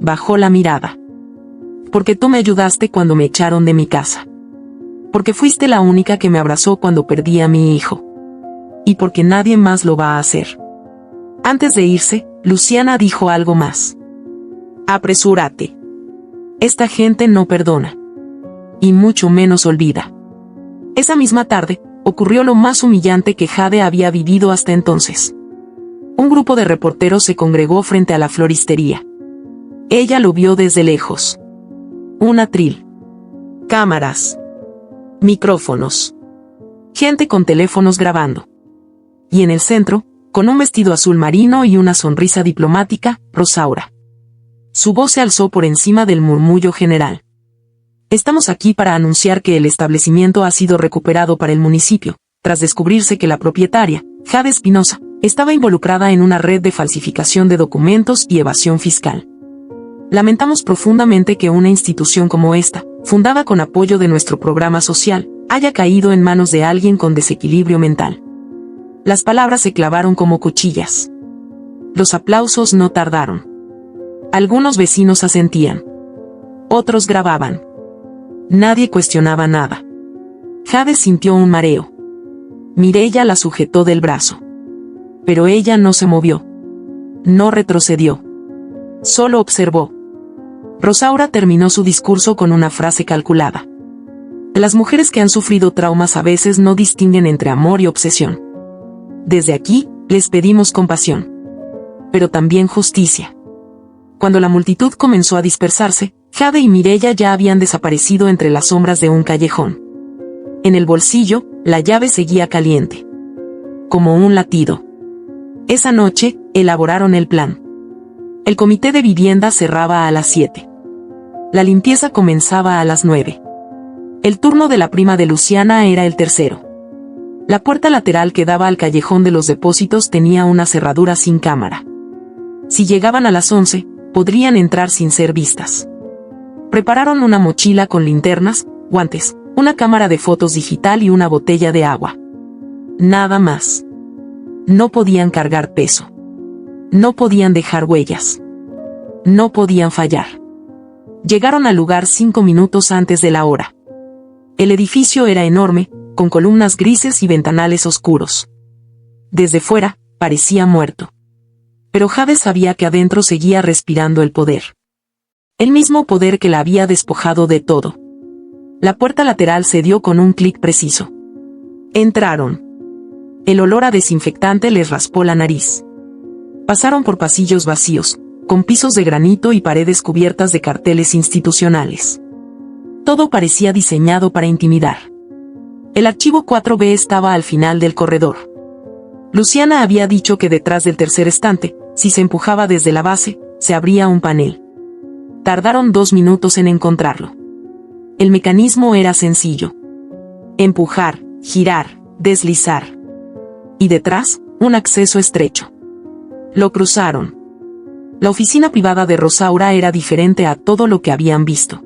Bajó la mirada. Porque tú me ayudaste cuando me echaron de mi casa. Porque fuiste la única que me abrazó cuando perdí a mi hijo. Y porque nadie más lo va a hacer. Antes de irse, Luciana dijo algo más. Apresúrate. Esta gente no perdona. Y mucho menos olvida. Esa misma tarde, ocurrió lo más humillante que Jade había vivido hasta entonces. Un grupo de reporteros se congregó frente a la floristería. Ella lo vio desde lejos. Un atril. Cámaras. Micrófonos. Gente con teléfonos grabando. Y en el centro, con un vestido azul marino y una sonrisa diplomática, Rosaura. Su voz se alzó por encima del murmullo general. Estamos aquí para anunciar que el establecimiento ha sido recuperado para el municipio, tras descubrirse que la propietaria, Jade Espinosa, estaba involucrada en una red de falsificación de documentos y evasión fiscal. Lamentamos profundamente que una institución como esta, fundada con apoyo de nuestro programa social, haya caído en manos de alguien con desequilibrio mental. Las palabras se clavaron como cuchillas. Los aplausos no tardaron. Algunos vecinos asentían. Otros grababan. Nadie cuestionaba nada. Jade sintió un mareo. Mireya la sujetó del brazo. Pero ella no se movió. No retrocedió. Solo observó. Rosaura terminó su discurso con una frase calculada. Las mujeres que han sufrido traumas a veces no distinguen entre amor y obsesión. Desde aquí, les pedimos compasión. Pero también justicia. Cuando la multitud comenzó a dispersarse, Jade y Mireya ya habían desaparecido entre las sombras de un callejón. En el bolsillo, la llave seguía caliente. Como un latido. Esa noche, elaboraron el plan. El comité de vivienda cerraba a las 7. La limpieza comenzaba a las 9. El turno de la prima de Luciana era el tercero. La puerta lateral que daba al callejón de los depósitos tenía una cerradura sin cámara. Si llegaban a las 11, podrían entrar sin ser vistas. Prepararon una mochila con linternas, guantes, una cámara de fotos digital y una botella de agua. Nada más. No podían cargar peso. No podían dejar huellas. No podían fallar. Llegaron al lugar 5 minutos antes de la hora. El edificio era enorme, con columnas grises y ventanales oscuros. Desde fuera, parecía muerto. Pero Jade sabía que adentro seguía respirando el poder. El mismo poder que la había despojado de todo. La puerta lateral se dio con un clic preciso. Entraron. El olor a desinfectante les raspó la nariz. Pasaron por pasillos vacíos, con pisos de granito y paredes cubiertas de carteles institucionales. Todo parecía diseñado para intimidar. El archivo 4B estaba al final del corredor. Luciana había dicho que detrás del tercer estante, si se empujaba desde la base, se abría un panel. Tardaron 2 minutos en encontrarlo. El mecanismo era sencillo. Empujar, girar, deslizar. Y detrás, un acceso estrecho. Lo cruzaron. La oficina privada de Rosaura era diferente a todo lo que habían visto.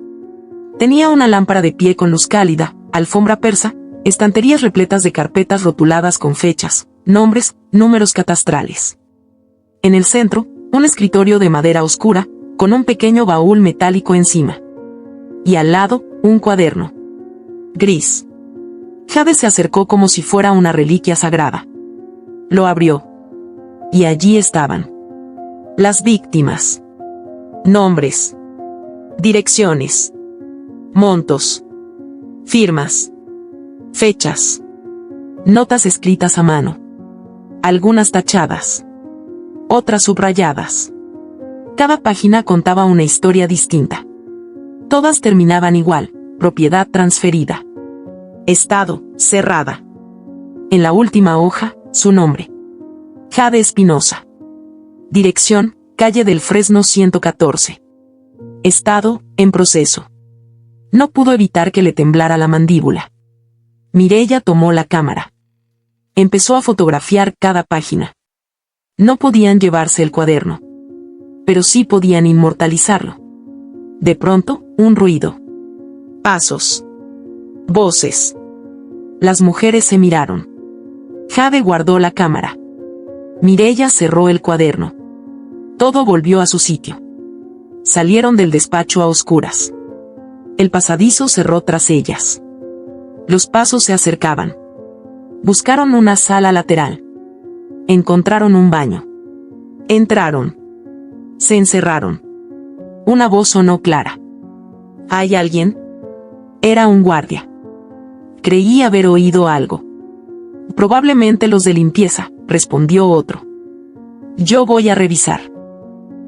Tenía una lámpara de pie con luz cálida, alfombra persa, estanterías repletas de carpetas rotuladas con fechas, nombres, números catastrales. En el centro, un escritorio de madera oscura, con un pequeño baúl metálico encima. Y al lado, un cuaderno. Gris. Jade se acercó como si fuera una reliquia sagrada. Lo abrió. Y allí estaban. Las víctimas. Nombres. Direcciones. Montos. Firmas. Fechas. Notas escritas a mano. Algunas tachadas. Otras subrayadas. Cada página contaba una historia distinta. Todas terminaban igual, propiedad transferida. Estado, cerrada. En la última hoja, su nombre. Jade Espinosa. Dirección, calle del Fresno 114. Estado, en proceso. No pudo evitar que le temblara la mandíbula. Mireya tomó la cámara. Empezó a fotografiar cada página. No podían llevarse el cuaderno. Pero sí podían inmortalizarlo. De pronto, un ruido. Pasos. Voces. Las mujeres se miraron. Jade guardó la cámara. Mireya cerró el cuaderno. Todo volvió a su sitio. Salieron del despacho a oscuras. El pasadizo cerró tras ellas. Los pasos se acercaban. Buscaron una sala lateral. Encontraron un baño. Entraron. Se encerraron. Una voz sonó clara. ¿Hay alguien? Era un guardia. Creí haber oído algo. Probablemente los de limpieza, respondió otro. Yo voy a revisar.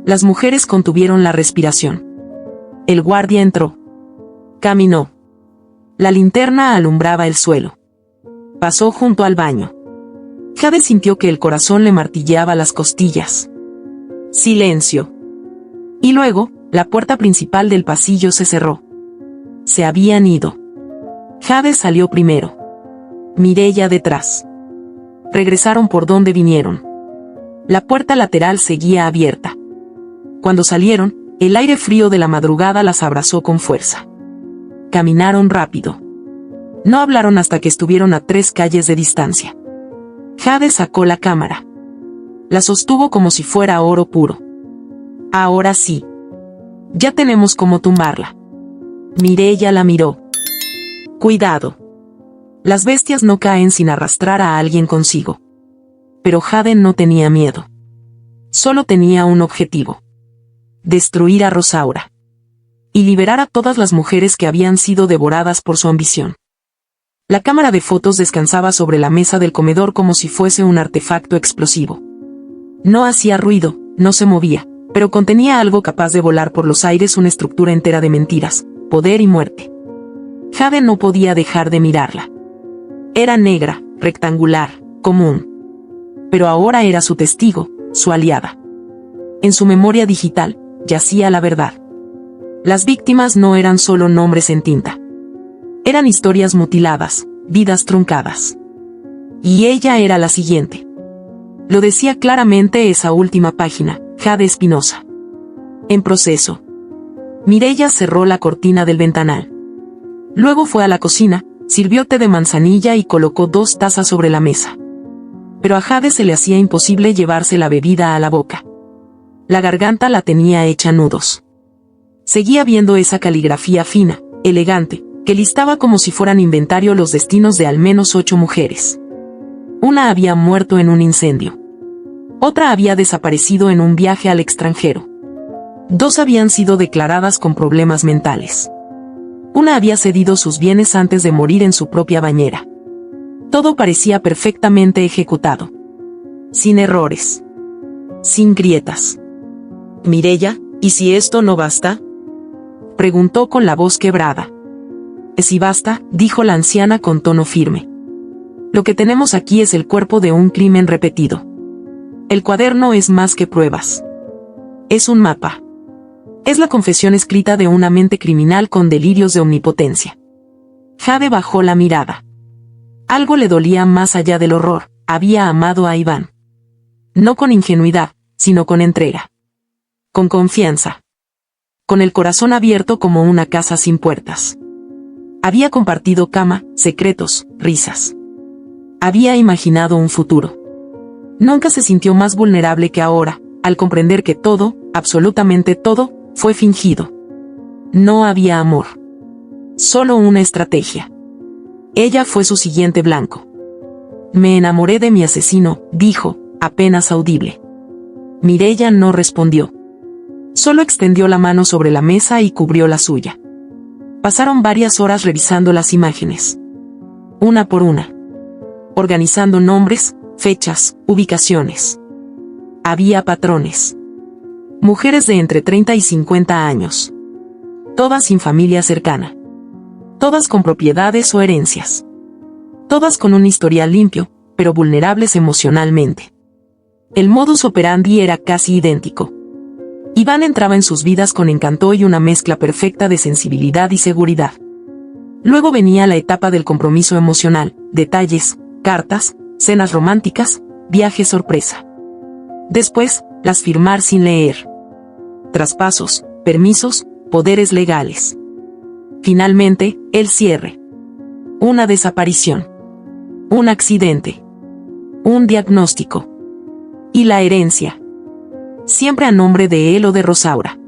Las mujeres contuvieron la respiración. El guardia entró. Caminó. La linterna alumbraba el suelo. Pasó junto al baño. Jade sintió que el corazón le martilleaba las costillas. Silencio. Y luego, la puerta principal del pasillo se cerró. Se habían ido. Jade salió primero. Mireya detrás. Regresaron por donde vinieron. La puerta lateral seguía abierta. Cuando salieron, el aire frío de la madrugada las abrazó con fuerza. Caminaron rápido. No hablaron hasta que estuvieron a 3 calles de distancia. Jade sacó la cámara. La sostuvo como si fuera oro puro. Ahora sí. Ya tenemos cómo tumbarla. Mireya la miró. Cuidado. Las bestias no caen sin arrastrar a alguien consigo. Pero Jade no tenía miedo. Solo tenía un objetivo. Destruir a Rosaura. Y liberar a todas las mujeres que habían sido devoradas por su ambición. La cámara de fotos descansaba sobre la mesa del comedor como si fuese un artefacto explosivo. No hacía ruido, no se movía, pero contenía algo capaz de volar por los aires, una estructura entera de mentiras, poder y muerte. Jade no podía dejar de mirarla. Era negra, rectangular, común. Pero ahora era su testigo, su aliada. En su memoria digital, yacía la verdad. Las víctimas no eran solo nombres en tinta. Eran historias mutiladas, vidas truncadas. Y ella era la siguiente. Lo decía claramente esa última página, Jade Espinosa. En proceso. Mireya cerró la cortina del ventanal. Luego fue a la cocina, sirvió té de manzanilla y colocó 2 tazas sobre la mesa. Pero a Jade se le hacía imposible llevarse la bebida a la boca. La garganta la tenía hecha nudos. Seguía viendo esa caligrafía fina, elegante, que listaba como si fueran inventario los destinos de al menos 8 mujeres. Una había muerto en un incendio. Otra había desaparecido en un viaje al extranjero. 2 habían sido declaradas con problemas mentales. Una había cedido sus bienes antes de morir en su propia bañera. Todo parecía perfectamente ejecutado. Sin errores. Sin grietas. Mireya, ¿y si esto no basta? Preguntó con la voz quebrada. Si basta, dijo la anciana con tono firme. Lo que tenemos aquí es el cuerpo de un crimen repetido. El cuaderno es más que pruebas. Es un mapa. Es la confesión escrita de una mente criminal con delirios de omnipotencia. Jade bajó la mirada. Algo le dolía más allá del horror. Había amado a Iván. No con ingenuidad, sino con entrega. Con confianza. Con el corazón abierto como una casa sin puertas. Había compartido cama, secretos, risas. Había imaginado un futuro. Nunca se sintió más vulnerable que ahora, al comprender que todo, absolutamente todo, fue fingido. No había amor. Solo una estrategia. Ella fue su siguiente blanco. Me enamoré de mi asesino, dijo, apenas audible. Mireya no respondió. Solo extendió la mano sobre la mesa y cubrió la suya. Pasaron varias horas revisando las imágenes. Una por una. Organizando nombres, fechas, ubicaciones. Había patrones. Mujeres de entre 30 y 50 años. Todas sin familia cercana. Todas con propiedades o herencias. Todas con un historial limpio, pero vulnerables emocionalmente. El modus operandi era casi idéntico. Iván entraba en sus vidas con encanto y una mezcla perfecta de sensibilidad y seguridad. Luego venía la etapa del compromiso emocional, detalles, cartas, cenas románticas, viajes sorpresa. Después, las firmar sin leer. Traspasos, permisos, poderes legales. Finalmente, el cierre. Una desaparición. Un accidente. Un diagnóstico. Y la herencia. Siempre a nombre de él o de Rosaura.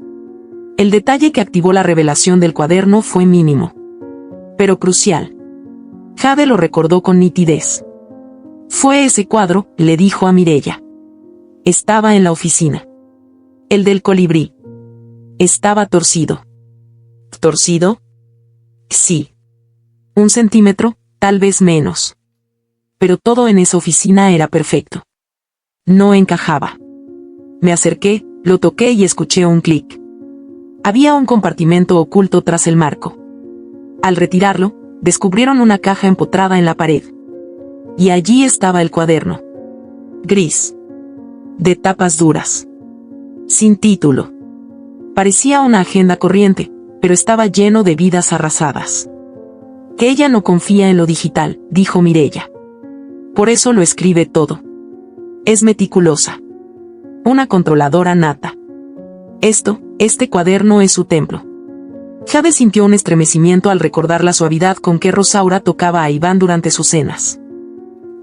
El detalle que activó la revelación del cuaderno fue mínimo. Pero crucial. Jade lo recordó con nitidez. Fue ese cuadro, le dijo a Mireya. Estaba en la oficina. El del colibrí. Estaba torcido. ¿Torcido? Sí. 1 centímetro, tal vez menos. Pero todo en esa oficina era perfecto. No encajaba. Me acerqué, lo toqué y escuché un clic. Había un compartimento oculto tras el marco. Al retirarlo, descubrieron una caja empotrada en la pared. Y allí estaba el cuaderno. Gris. De tapas duras. Sin título. Parecía una agenda corriente, pero estaba lleno de vidas arrasadas. Que ella no confía en lo digital, dijo Mireya. Por eso lo escribe todo. Es meticulosa. Una controladora nata. Este cuaderno es su templo. Jade sintió un estremecimiento al recordar la suavidad con que Rosaura tocaba a Iván durante sus cenas.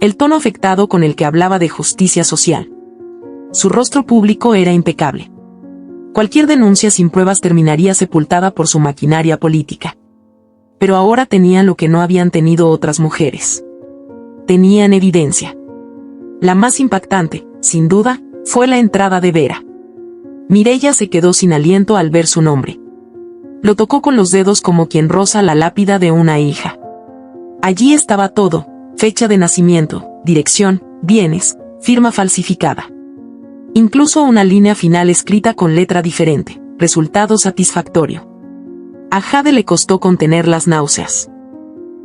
El tono afectado con el que hablaba de justicia social. Su rostro público era impecable. Cualquier denuncia sin pruebas terminaría sepultada por su maquinaria política. Pero ahora tenían lo que no habían tenido otras mujeres. Tenían evidencia. La más impactante, sin duda, fue la entrada de Vera. Mireya se quedó sin aliento al ver su nombre. Lo tocó con los dedos como quien roza la lápida de una hija. Allí estaba todo, fecha de nacimiento, dirección, bienes, firma falsificada. Incluso una línea final escrita con letra diferente, resultado satisfactorio. A Jade le costó contener las náuseas.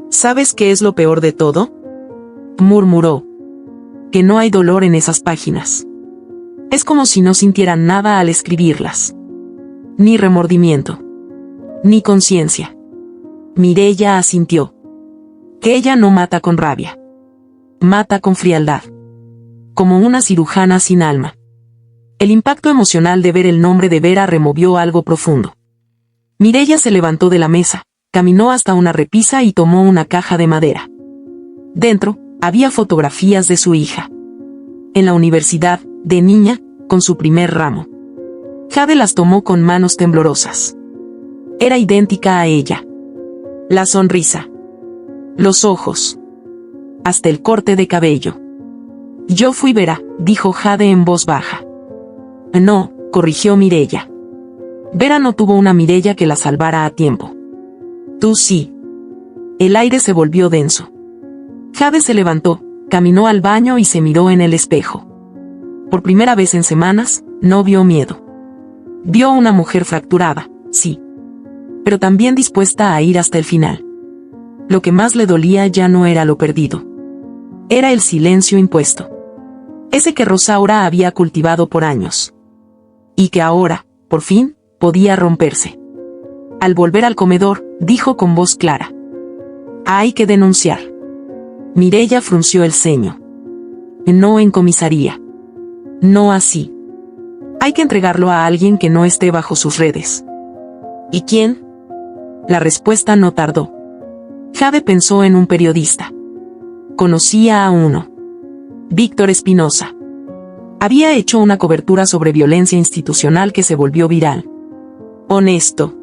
¿Sabes qué es lo peor de todo?, murmuró. Que no hay dolor en esas páginas. Es como si no sintieran nada al escribirlas. Ni remordimiento. Ni conciencia. Mireya asintió. Que ella no mata con rabia. Mata con frialdad. Como una cirujana sin alma. El impacto emocional de ver el nombre de Vera removió algo profundo. Mireya se levantó de la mesa, caminó hasta una repisa y tomó una caja de madera. Dentro, había fotografías de su hija. En la universidad, de niña, con su primer ramo. Jade las tomó con manos temblorosas. Era idéntica a ella. La sonrisa. Los ojos. Hasta el corte de cabello. Yo fui Vera, dijo Jade en voz baja. No, corrigió Mireya. Vera no tuvo una Mireya que la salvara a tiempo. Tú sí. El aire se volvió denso. Jade se levantó, caminó al baño y se miró en el espejo. Por primera vez en semanas, no vio miedo. Vio una mujer fracturada, sí. Pero también dispuesta a ir hasta el final. Lo que más le dolía ya no era lo perdido. Era el silencio impuesto. Ese que Rosaura había cultivado por años. Y que ahora, por fin, podía romperse. Al volver al comedor, dijo con voz clara. Hay que denunciar. Mireya frunció el ceño. No en comisaría. No así. Hay que entregarlo a alguien que no esté bajo sus redes. ¿Y quién? La respuesta no tardó. Jade pensó en un periodista. Conocía a uno. Víctor Espinosa. Había hecho una cobertura sobre violencia institucional que se volvió viral. Honesto.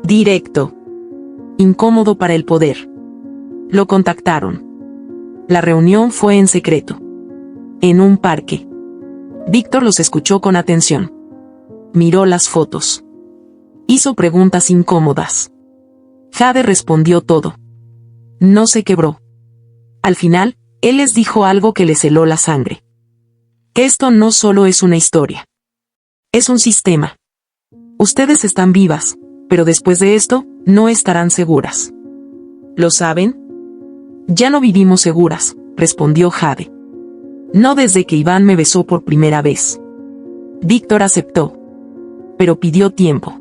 Directo. Incómodo para el poder. Lo contactaron. La reunión fue en secreto. En un parque. Víctor los escuchó con atención. Miró las fotos. Hizo preguntas incómodas. Jade respondió todo. No se quebró. Al final, él les dijo algo que les heló la sangre. Esto no solo es una historia. Es un sistema. Ustedes están vivas, pero después de esto, no estarán seguras. ¿Lo saben? Ya no vivimos seguras, respondió Jade. No desde que Iván me besó por primera vez. Víctor aceptó. Pero pidió tiempo.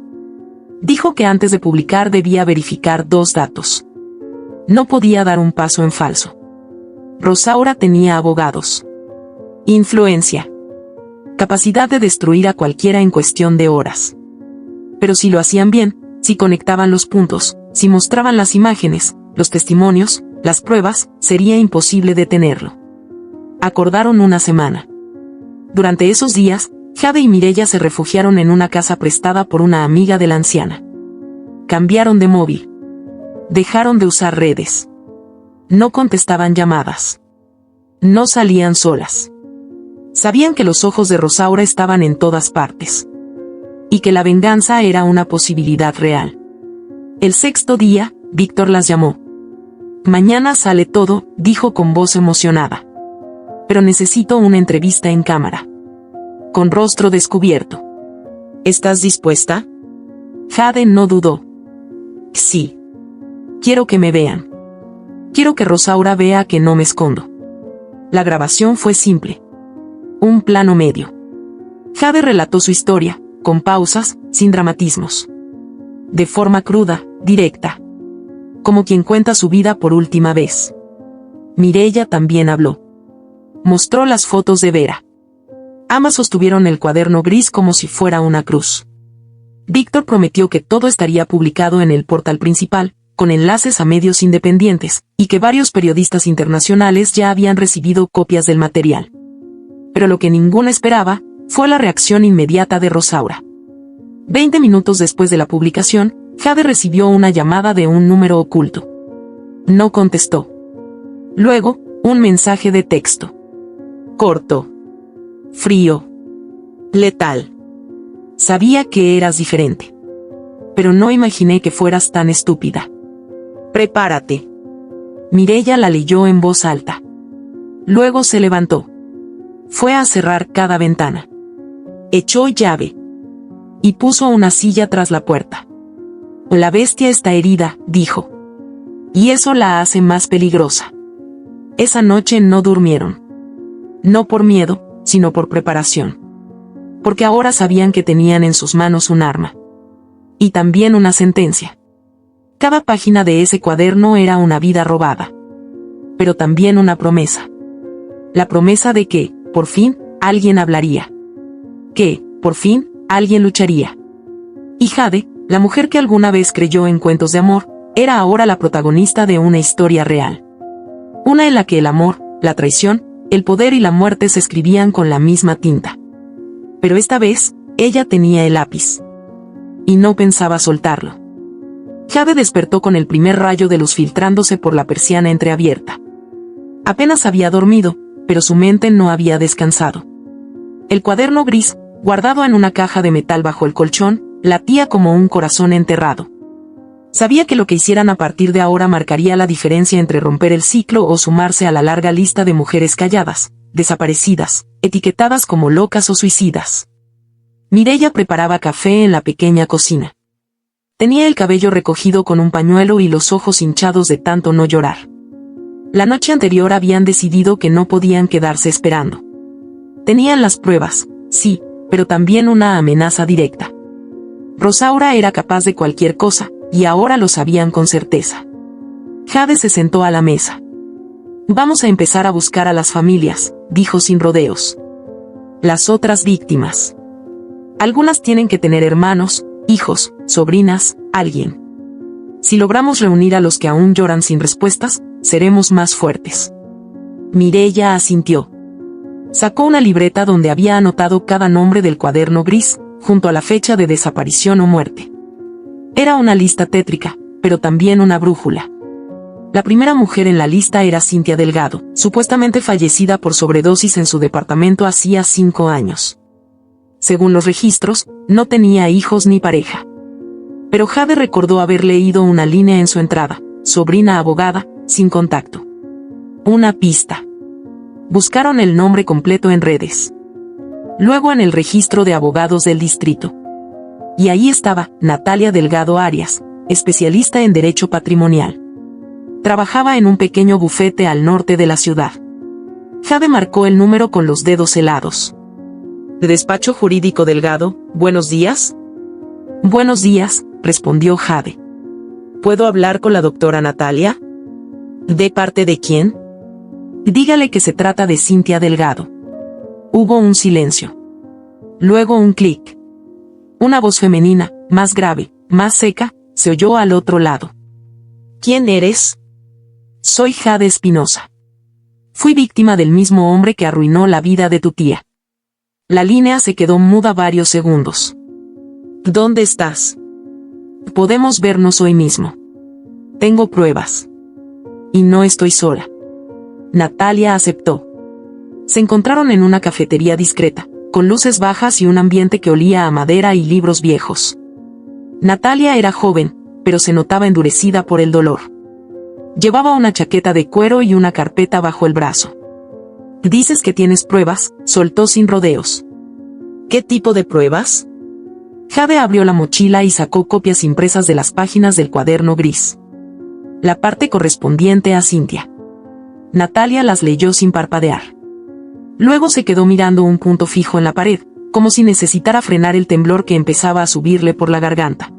Dijo que antes de publicar debía verificar 2 datos. No podía dar un paso en falso. Rosaura tenía abogados. Influencia. Capacidad de destruir a cualquiera en cuestión de horas. Pero si lo hacían bien, si conectaban los puntos, si mostraban las imágenes, los testimonios, las pruebas, sería imposible detenerlo. Acordaron una semana. Durante esos días, Jade y Mireya se refugiaron en una casa prestada por una amiga de la anciana. Cambiaron de móvil. Dejaron de usar redes. No contestaban llamadas. No salían solas. Sabían que los ojos de Rosaura estaban en todas partes. Y que la venganza era una posibilidad real. El 6º día, Víctor las llamó. Mañana sale todo, dijo con voz emocionada. Pero necesito una entrevista en cámara. Con rostro descubierto. ¿Estás dispuesta? Jade no dudó. Sí. Quiero que me vean. Quiero que Rosaura vea que no me escondo. La grabación fue simple. Un plano medio. Jade relató su historia, con pausas, sin dramatismos. De forma cruda, directa. Como quien cuenta su vida por última vez. Mireya también habló. Mostró las fotos de Vera. Ambas sostuvieron el cuaderno gris como si fuera una cruz. Víctor prometió que todo estaría publicado en el portal principal, con enlaces a medios independientes, y que varios periodistas internacionales ya habían recibido copias del material. Pero lo que ninguno esperaba, fue la reacción inmediata de Rosaura. 20 minutos después de la publicación, Jade recibió una llamada de un número oculto. No contestó. Luego, un mensaje de texto. Corto. Frío. Letal. Sabía que eras diferente. Pero no imaginé que fueras tan estúpida. Prepárate. Mireya la leyó en voz alta. Luego se levantó. Fue a cerrar cada ventana. Echó llave. Y puso una silla tras la puerta. La bestia está herida, dijo. Y eso la hace más peligrosa. Esa noche no durmieron. No por miedo, sino por preparación. Porque ahora sabían que tenían en sus manos un arma. Y también una sentencia. Cada página de ese cuaderno era una vida robada. Pero también una promesa. La promesa de que, por fin, alguien hablaría. Que, por fin, alguien lucharía. Y Jade, la mujer que alguna vez creyó en cuentos de amor, era ahora la protagonista de una historia real. Una en la que el amor, la traición, el poder y la muerte se escribían con la misma tinta. Pero esta vez, ella tenía el lápiz. Y no pensaba soltarlo. Jade despertó con el primer rayo de luz filtrándose por la persiana entreabierta. Apenas había dormido, pero su mente no había descansado. El cuaderno gris, guardado en una caja de metal bajo el colchón, latía como un corazón enterrado. Sabía que lo que hicieran a partir de ahora marcaría la diferencia entre romper el ciclo o sumarse a la larga lista de mujeres calladas, desaparecidas, etiquetadas como locas o suicidas. Mireya preparaba café en la pequeña cocina. Tenía el cabello recogido con un pañuelo y los ojos hinchados de tanto no llorar. La noche anterior habían decidido que no podían quedarse esperando. Tenían las pruebas, sí, pero también una amenaza directa. Rosaura era capaz de cualquier cosa, y ahora lo sabían con certeza. Jade se sentó a la mesa. Vamos a empezar a buscar a las familias, dijo sin rodeos. Las otras víctimas. Algunas tienen que tener hermanos, hijos, sobrinas, alguien. Si logramos reunir a los que aún lloran sin respuestas, seremos más fuertes. Mireya asintió. Sacó una libreta donde había anotado cada nombre del cuaderno gris, junto a la fecha de desaparición o muerte. Era una lista tétrica, pero también una brújula. La primera mujer en la lista era Cintia Delgado, supuestamente fallecida por sobredosis en su departamento hacía 5 años. Según los registros, no tenía hijos ni pareja. Pero Jade recordó haber leído una línea en su entrada: sobrina abogada, sin contacto. Una pista. Buscaron el nombre completo en redes. Luego en el registro de abogados del distrito. Y ahí estaba, Natalia Delgado Arias, especialista en derecho patrimonial. Trabajaba en un pequeño bufete al norte de la ciudad. Jade marcó el número con los dedos helados. ¿De despacho jurídico Delgado, buenos días? Buenos días, respondió Jade. ¿Puedo hablar con la doctora Natalia? ¿De parte de quién? Dígale que se trata de Cintia Delgado. Hubo un silencio. Luego un clic. Una voz femenina, más grave, más seca, se oyó al otro lado. ¿Quién eres? Soy Jade Espinosa. Fui víctima del mismo hombre que arruinó la vida de tu tía. La línea se quedó muda varios segundos. ¿Dónde estás? Podemos vernos hoy mismo. Tengo pruebas. Y no estoy sola. Natalia aceptó. Se encontraron en una cafetería discreta, con luces bajas y un ambiente que olía a madera y libros viejos. Natalia era joven, pero se notaba endurecida por el dolor. Llevaba una chaqueta de cuero y una carpeta bajo el brazo. «Dices que tienes pruebas», soltó sin rodeos. ¿Qué tipo de pruebas? Jade abrió la mochila y sacó copias impresas de las páginas del cuaderno gris. La parte correspondiente a Cintia. Natalia las leyó sin parpadear. Luego se quedó mirando un punto fijo en la pared, como si necesitara frenar el temblor que empezaba a subirle por la garganta.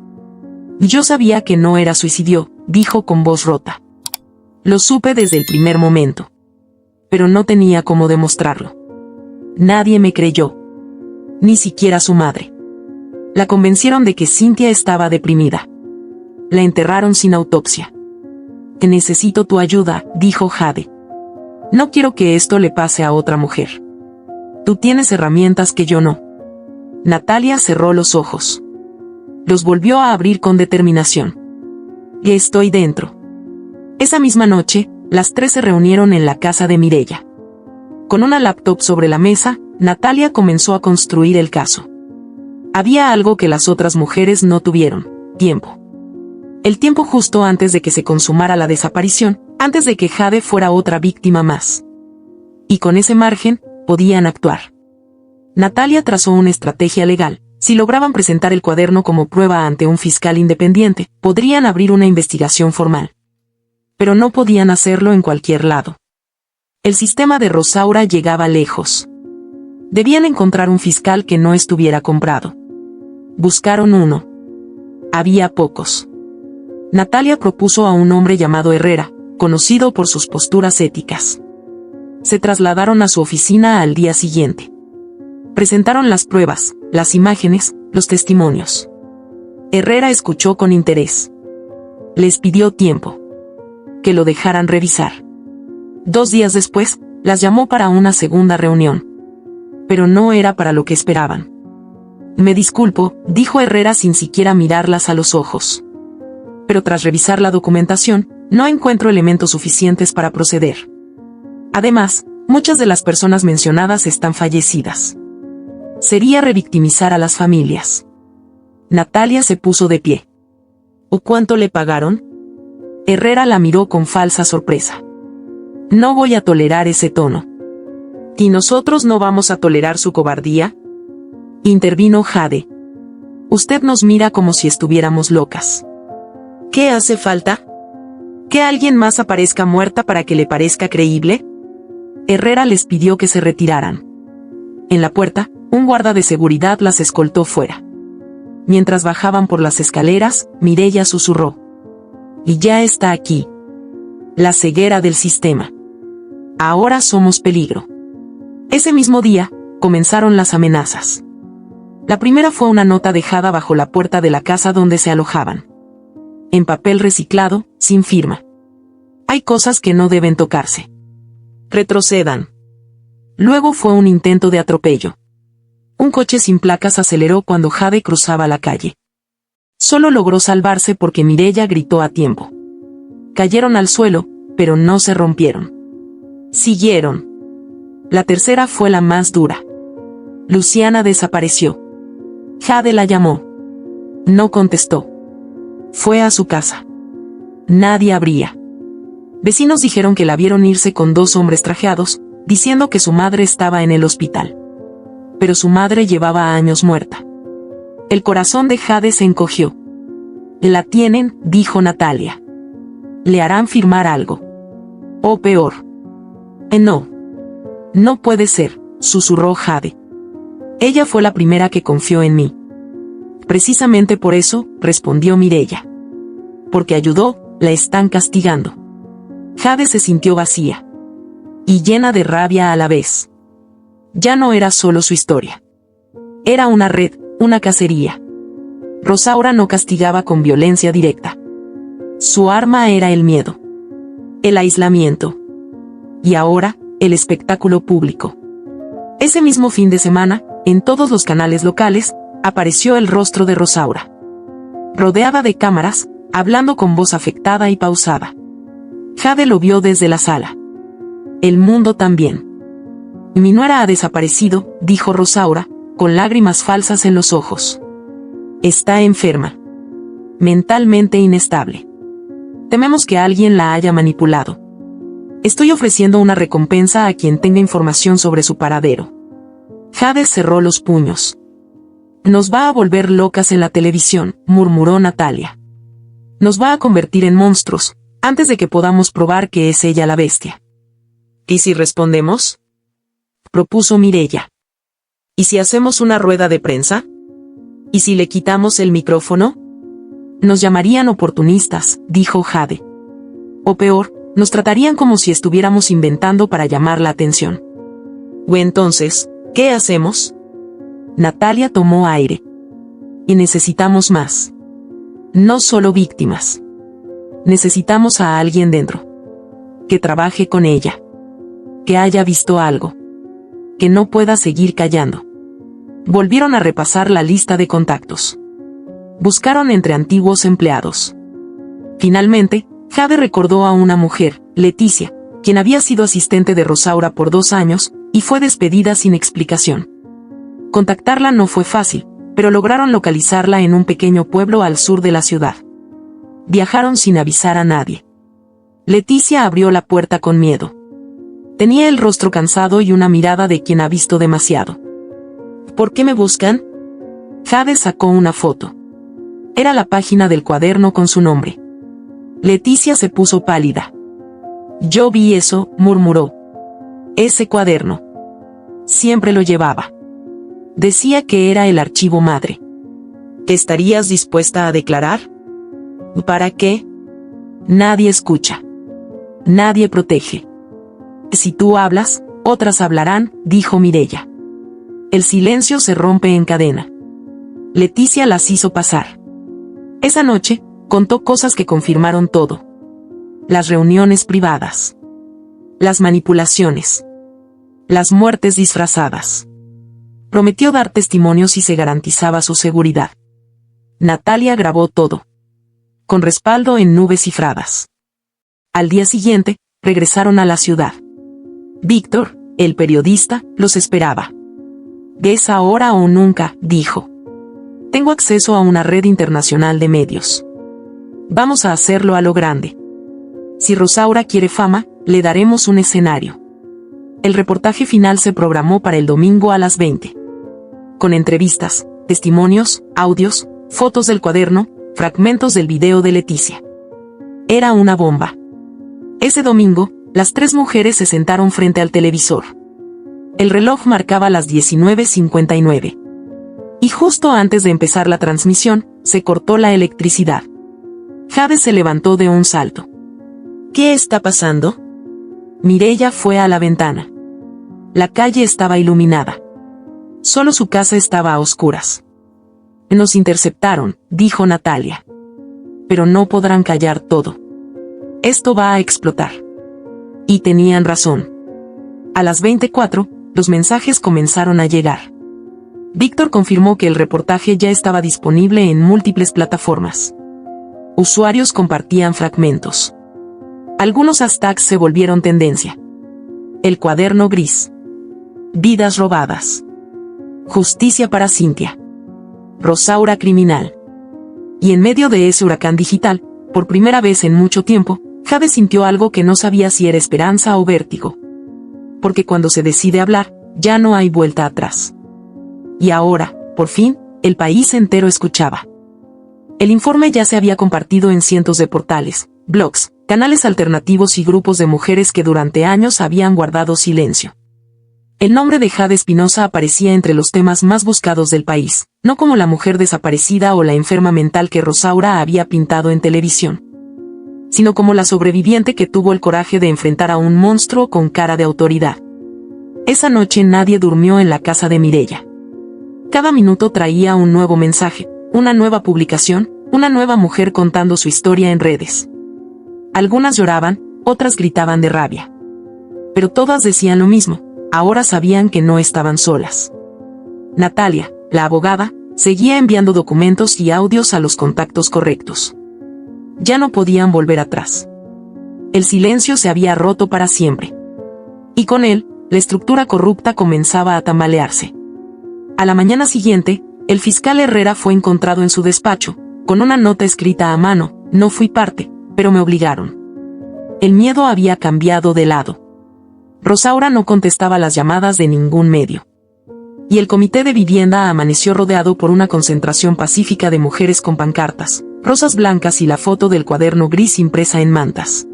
«Yo sabía que no era suicidio», dijo con voz rota. «Lo supe desde el primer momento. Pero no tenía cómo demostrarlo. Nadie me creyó. Ni siquiera su madre. La convencieron de que Cintia estaba deprimida. La enterraron sin autopsia. Necesito tu ayuda», dijo Jade. «No quiero que esto le pase a otra mujer. Tú tienes herramientas que yo no». Natalia cerró los ojos. Los volvió a abrir con determinación. «Estoy dentro». Esa misma noche, las tres se reunieron en la casa de Mireya. Con una laptop sobre la mesa, Natalia comenzó a construir el caso. Había algo que las otras mujeres no tuvieron: tiempo. El tiempo justo antes de que se consumara la desaparición, antes de que Jade fuera otra víctima más. Y con ese margen, podían actuar. Natalia trazó una estrategia legal. Si lograban presentar el cuaderno como prueba ante un fiscal independiente, podrían abrir una investigación formal. Pero no podían hacerlo en cualquier lado. El sistema de Rosaura llegaba lejos. Debían encontrar un fiscal que no estuviera comprado. Buscaron uno. Había pocos. Natalia propuso a un hombre llamado Herrera, conocido por sus posturas éticas. Se trasladaron a su oficina al día siguiente. Presentaron las pruebas, las imágenes, los testimonios. Herrera escuchó con interés. Les pidió tiempo. Que lo dejaran revisar. 2 días después, las llamó para una segunda reunión. Pero no era para lo que esperaban. Me disculpo, dijo Herrera sin siquiera mirarlas a los ojos. Pero tras revisar la documentación, no encuentro elementos suficientes para proceder. Además, muchas de las personas mencionadas están fallecidas. Sería revictimizar a las familias. Natalia se puso de pie. ¿O cuánto le pagaron? Herrera la miró con falsa sorpresa. No voy a tolerar ese tono. ¿Y nosotros no vamos a tolerar su cobardía? Intervino Jade. Usted nos mira como si estuviéramos locas. ¿Qué hace falta? ¿Que alguien más aparezca muerta para que le parezca creíble? Herrera les pidió que se retiraran. En la puerta, un guarda de seguridad las escoltó fuera. Mientras bajaban por las escaleras, Mireya susurró. Y ya está aquí. La ceguera del sistema. Ahora somos peligro. Ese mismo día, comenzaron las amenazas. La primera fue una nota dejada bajo la puerta de la casa donde se alojaban. En papel reciclado, sin firma. Hay cosas que no deben tocarse. Retrocedan. Luego fue un intento de atropello. Un coche sin placas aceleró cuando Jade cruzaba la calle. Solo logró salvarse porque Mireya gritó a tiempo. Cayeron al suelo, pero no se rompieron. Siguieron. La tercera fue la más dura. Luciana desapareció. Jade la llamó. No contestó. Fue a su casa. Nadie abría. Vecinos dijeron que la vieron irse con 2 hombres trajeados, diciendo que su madre estaba en el hospital. Pero su madre llevaba años muerta. El corazón de Jade se encogió. La tienen, dijo Natalia. Le harán firmar algo. O peor. No. No puede ser, susurró Jade. Ella fue la primera que confió en mí. Precisamente por eso, respondió Mireya. Porque ayudó, la están castigando. Jade se sintió vacía. Y llena de rabia a la vez. Ya no era solo su historia. Era una red, una cacería. Rosaura no castigaba con violencia directa. Su arma era el miedo. El aislamiento. Y ahora, el espectáculo público. Ese mismo fin de semana, en todos los canales locales, apareció el rostro de Rosaura. Rodeada de cámaras, hablando con voz afectada y pausada. Jade lo vio desde la sala. El mundo también. Mi nuera ha desaparecido, dijo Rosaura, con lágrimas falsas en los ojos. Está enferma. Mentalmente inestable. Tememos que alguien la haya manipulado. Estoy ofreciendo una recompensa a quien tenga información sobre su paradero. Jade cerró los puños. Nos va a volver locas en la televisión, murmuró Natalia. Nos va a convertir en monstruos, antes de que podamos probar que es ella la bestia. ¿Y si respondemos? Propuso Mireya. ¿Y si hacemos una rueda de prensa? ¿Y si le quitamos el micrófono? Nos llamarían oportunistas, dijo Jade. O peor, nos tratarían como si estuviéramos inventando para llamar la atención. ¿O entonces, qué hacemos? Natalia tomó aire. Y necesitamos más. No solo víctimas. Necesitamos a alguien dentro. Que trabaje con ella. Que haya visto algo. Que no pueda seguir callando. Volvieron a repasar la lista de contactos. Buscaron entre antiguos empleados. Finalmente, Jade recordó a una mujer, Leticia, quien había sido asistente de Rosaura por 2 años, y fue despedida sin explicación. Contactarla no fue fácil, pero lograron localizarla en un pequeño pueblo al sur de la ciudad. Viajaron sin avisar a nadie. Leticia abrió la puerta con miedo. Tenía el rostro cansado y una mirada de quien ha visto demasiado. ¿Por qué me buscan? Jade sacó una foto. Era la página del cuaderno con su nombre. Leticia se puso pálida. Yo vi eso, murmuró. Ese cuaderno. Siempre lo llevaba. Decía que era el archivo madre. ¿Estarías dispuesta a declarar? ¿Para qué? Nadie escucha. Nadie protege. Si tú hablas, otras hablarán, dijo Mireya. El silencio se rompe en cadena. Leticia las hizo pasar. Esa noche, Contó cosas que confirmaron todo. Las reuniones privadas. Las manipulaciones. Las muertes disfrazadas. Prometió dar testimonios si se garantizaba su seguridad. Natalia grabó todo. Con respaldo en nubes cifradas. Al día siguiente, regresaron a la ciudad. Víctor, el periodista, los esperaba. «¿Es ahora o nunca?», dijo. «Tengo acceso a una red internacional de medios. Vamos a hacerlo a lo grande. Si Rosaura quiere fama, le daremos un escenario». El reportaje final se programó para el domingo a las 20. Con entrevistas, testimonios, audios, fotos del cuaderno, fragmentos del video de Leticia. Era una bomba. Ese domingo, las 3 mujeres se sentaron frente al televisor. El reloj marcaba las 19:59. Y justo antes de empezar la transmisión, se cortó la electricidad. Jade se levantó de un salto. «¿Qué está pasando?». Mireya fue a la ventana. La calle estaba iluminada. Solo su casa estaba a oscuras. «Nos interceptaron», dijo Natalia. «Pero no podrán callar todo. Esto va a explotar». Y tenían razón. A las 24, los mensajes comenzaron a llegar. Víctor confirmó que el reportaje ya estaba disponible en múltiples plataformas. Usuarios compartían fragmentos. Algunos hashtags se volvieron tendencia. El cuaderno gris. Vidas robadas. Justicia para Cintia. Rosaura criminal. Y en medio de ese huracán digital, por primera vez en mucho tiempo, Jade sintió algo que no sabía si era esperanza o vértigo. Porque cuando se decide hablar, ya no hay vuelta atrás. Y ahora, por fin, el país entero escuchaba. El informe ya se había compartido en cientos de portales, blogs, canales alternativos y grupos de mujeres que durante años habían guardado silencio. El nombre de Jade Espinosa aparecía entre los temas más buscados del país, no como la mujer desaparecida o la enferma mental que Rosaura había pintado en televisión, sino como la sobreviviente que tuvo el coraje de enfrentar a un monstruo con cara de autoridad. Esa noche nadie durmió en la casa de Mireya. Cada minuto traía un nuevo mensaje, una nueva publicación, una nueva mujer contando su historia en redes. Algunas lloraban, otras gritaban de rabia. Pero todas decían lo mismo, ahora sabían que no estaban solas. Natalia, la abogada, seguía enviando documentos y audios a los contactos correctos. Ya no podían volver atrás. El silencio se había roto para siempre. Y con él, la estructura corrupta comenzaba a tambalearse. A la mañana siguiente, el fiscal Herrera fue encontrado en su despacho, con una nota escrita a mano: «No fui parte, pero me obligaron». El miedo había cambiado de lado. Rosaura no contestaba las llamadas de ningún medio. Y el comité de vivienda amaneció rodeado por una concentración pacífica de mujeres con pancartas, rosas blancas y la foto del cuaderno gris impresa en mantas.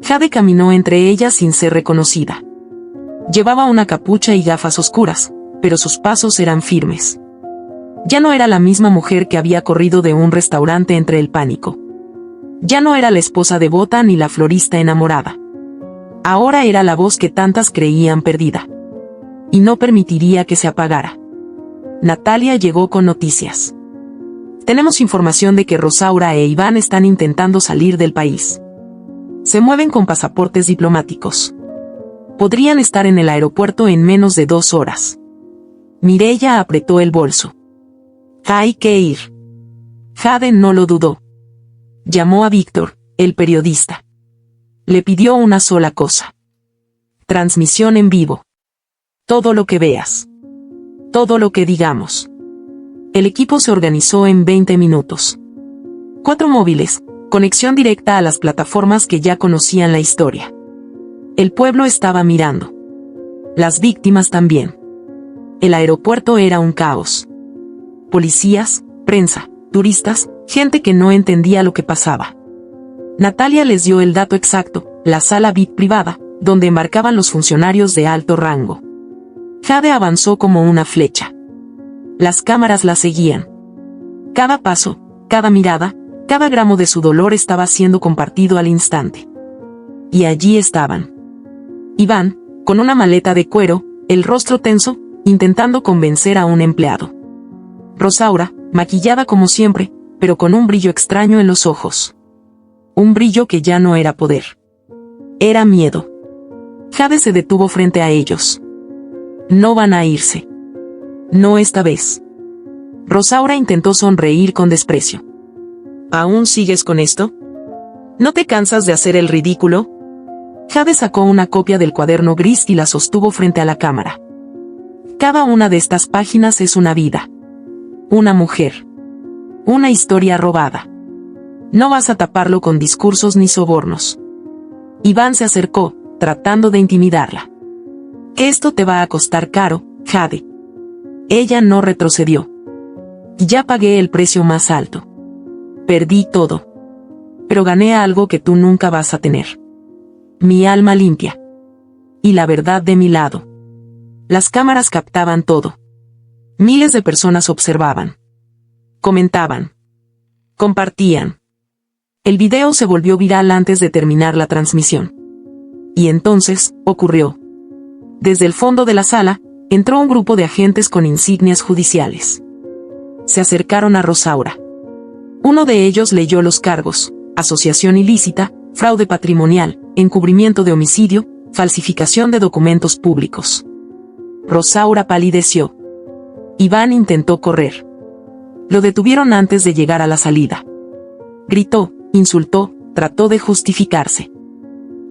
Jade caminó entre ellas sin ser reconocida. Llevaba una capucha y gafas oscuras, pero sus pasos eran firmes. Ya no era la misma mujer que había corrido de un restaurante entre el pánico. Ya no era la esposa devota ni la florista enamorada. Ahora era la voz que tantas creían perdida. Y no permitiría que se apagara. Natalia llegó con noticias. «Tenemos información de que Rosaura e Iván están intentando salir del país. Se mueven con pasaportes diplomáticos. Podrían estar en el aeropuerto en menos de 2 horas». Mireya apretó el bolso. «Hay que ir». Jade no lo dudó. Llamó a Víctor, el periodista. Le pidió una sola cosa. Transmisión en vivo. Todo lo que veas. Todo lo que digamos. El equipo se organizó en 20 minutos. 4 móviles, conexión directa a las plataformas que ya conocían la historia. El pueblo estaba mirando. Las víctimas también. El aeropuerto era un caos. Policías, prensa, turistas, gente que no entendía lo que pasaba. Natalia les dio el dato exacto: la sala VIP privada, donde embarcaban los funcionarios de alto rango. Jade avanzó como una flecha. Las cámaras la seguían. Cada paso, cada mirada, cada gramo de su dolor estaba siendo compartido al instante. Y allí estaban. Iván, con una maleta de cuero, el rostro tenso, intentando convencer a un empleado. Rosaura, maquillada como siempre, pero con un brillo extraño en los ojos. Un brillo que ya no era poder. Era miedo. Jade se detuvo frente a ellos. No van a irse. No esta vez. Rosaura intentó sonreír con desprecio. ¿Aún sigues con esto? ¿No te cansas de hacer el ridículo? Jade sacó una copia del cuaderno gris y la sostuvo frente a la cámara. Cada una de estas páginas es una vida. Una mujer. Una historia robada. No vas a taparlo con discursos ni sobornos. Iván se acercó, tratando de intimidarla. Esto te va a costar caro, Jade. Ella no retrocedió. Ya pagué el precio más alto. Perdí todo. Pero gané algo que tú nunca vas a tener. Mi alma limpia. Y la verdad de mi lado. Las cámaras captaban todo. Miles de personas observaban. Comentaban. Compartían. El video se volvió viral antes de terminar la transmisión. Y entonces, ocurrió. Desde el fondo de la sala, entró un grupo de agentes con insignias judiciales. Se acercaron a Rosaura. Uno de ellos leyó los cargos: asociación ilícita, fraude patrimonial, encubrimiento de homicidio, falsificación de documentos públicos. Rosaura palideció. Iván intentó correr. Lo detuvieron antes de llegar a la salida. Gritó, insultó, trató de justificarse.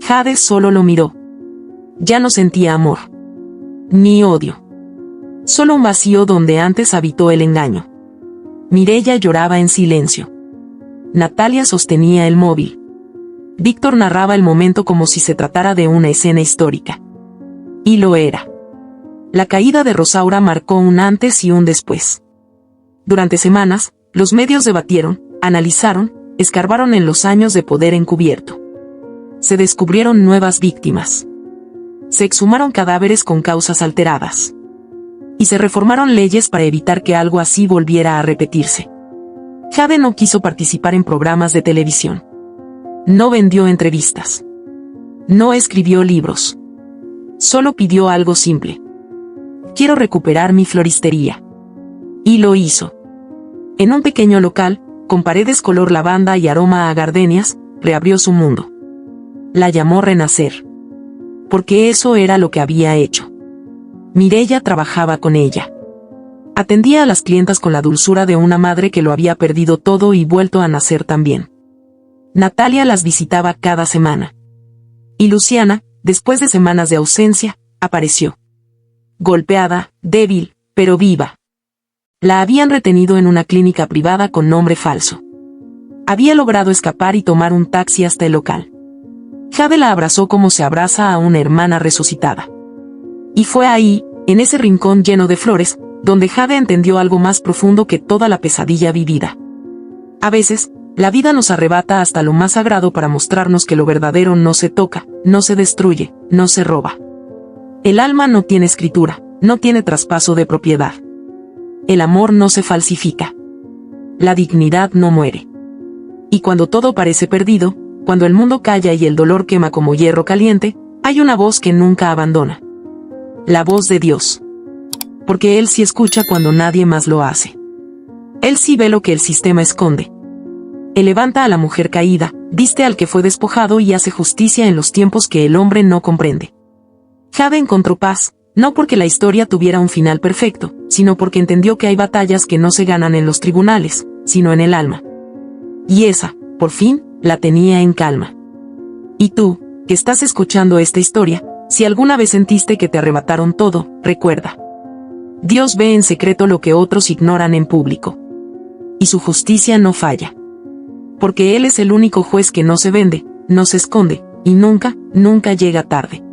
Jade solo lo miró. Ya no sentía amor. Ni odio. Solo un vacío donde antes habitó el engaño. Mireya lloraba en silencio. Natalia sostenía el móvil. Víctor narraba el momento como si se tratara de una escena histórica. Y lo era. La caída de Rosaura marcó un antes y un después. Durante semanas, los medios debatieron, analizaron, escarbaron en los años de poder encubierto. Se descubrieron nuevas víctimas. Se exhumaron cadáveres con causas alteradas. Y se reformaron leyes para evitar que algo así volviera a repetirse. Jade no quiso participar en programas de televisión. No vendió entrevistas. No escribió libros. Solo pidió algo simple. Quiero recuperar mi floristería. Y lo hizo. En un pequeño local, con paredes color lavanda y aroma a gardenias, reabrió su mundo. La llamó Renacer. Porque eso era lo que había hecho. Mireya trabajaba con ella. Atendía a las clientas con la dulzura de una madre que lo había perdido todo y vuelto a nacer también. Natalia las visitaba cada semana. Y Luciana, después de semanas de ausencia, apareció. Golpeada, débil, pero viva. La habían retenido en una clínica privada con nombre falso. Había logrado escapar y tomar un taxi hasta el local. Jade la abrazó como se abraza a una hermana resucitada. Y fue ahí, en ese rincón lleno de flores, donde Jade entendió algo más profundo que toda la pesadilla vivida. A veces, la vida nos arrebata hasta lo más sagrado para mostrarnos que lo verdadero no se toca, no se destruye, no se roba. El alma no tiene escritura, no tiene traspaso de propiedad. El amor no se falsifica. La dignidad no muere. Y cuando todo parece perdido, cuando el mundo calla y el dolor quema como hierro caliente, hay una voz que nunca abandona. La voz de Dios. Porque Él sí escucha cuando nadie más lo hace. Él sí ve lo que el sistema esconde. Él levanta a la mujer caída, viste al que fue despojado y hace justicia en los tiempos que el hombre no comprende. Jade encontró paz, no porque la historia tuviera un final perfecto, sino porque entendió que hay batallas que no se ganan en los tribunales, sino en el alma. Y esa, por fin, la tenía en calma. Y tú, que estás escuchando esta historia, si alguna vez sentiste que te arrebataron todo, recuerda. Dios ve en secreto lo que otros ignoran en público. Y su justicia no falla. Porque Él es el único juez que no se vende, no se esconde, y nunca, nunca llega tarde.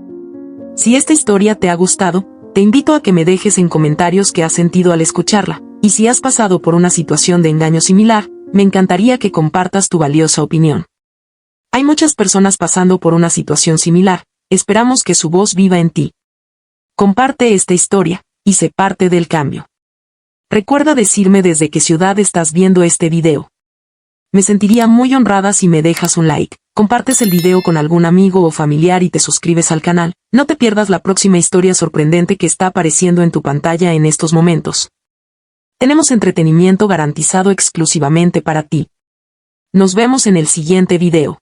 Si esta historia te ha gustado, te invito a que me dejes en comentarios qué has sentido al escucharla, y si has pasado por una situación de engaño similar, me encantaría que compartas tu valiosa opinión. Hay muchas personas pasando por una situación similar, esperamos que su voz viva en ti. Comparte esta historia, y sé parte del cambio. Recuerda decirme desde qué ciudad estás viendo este video. Me sentiría muy honrada si me dejas un like, compartes el video con algún amigo o familiar y te suscribes al canal. No te pierdas la próxima historia sorprendente que está apareciendo en tu pantalla en estos momentos. Tenemos entretenimiento garantizado exclusivamente para ti. Nos vemos en el siguiente video.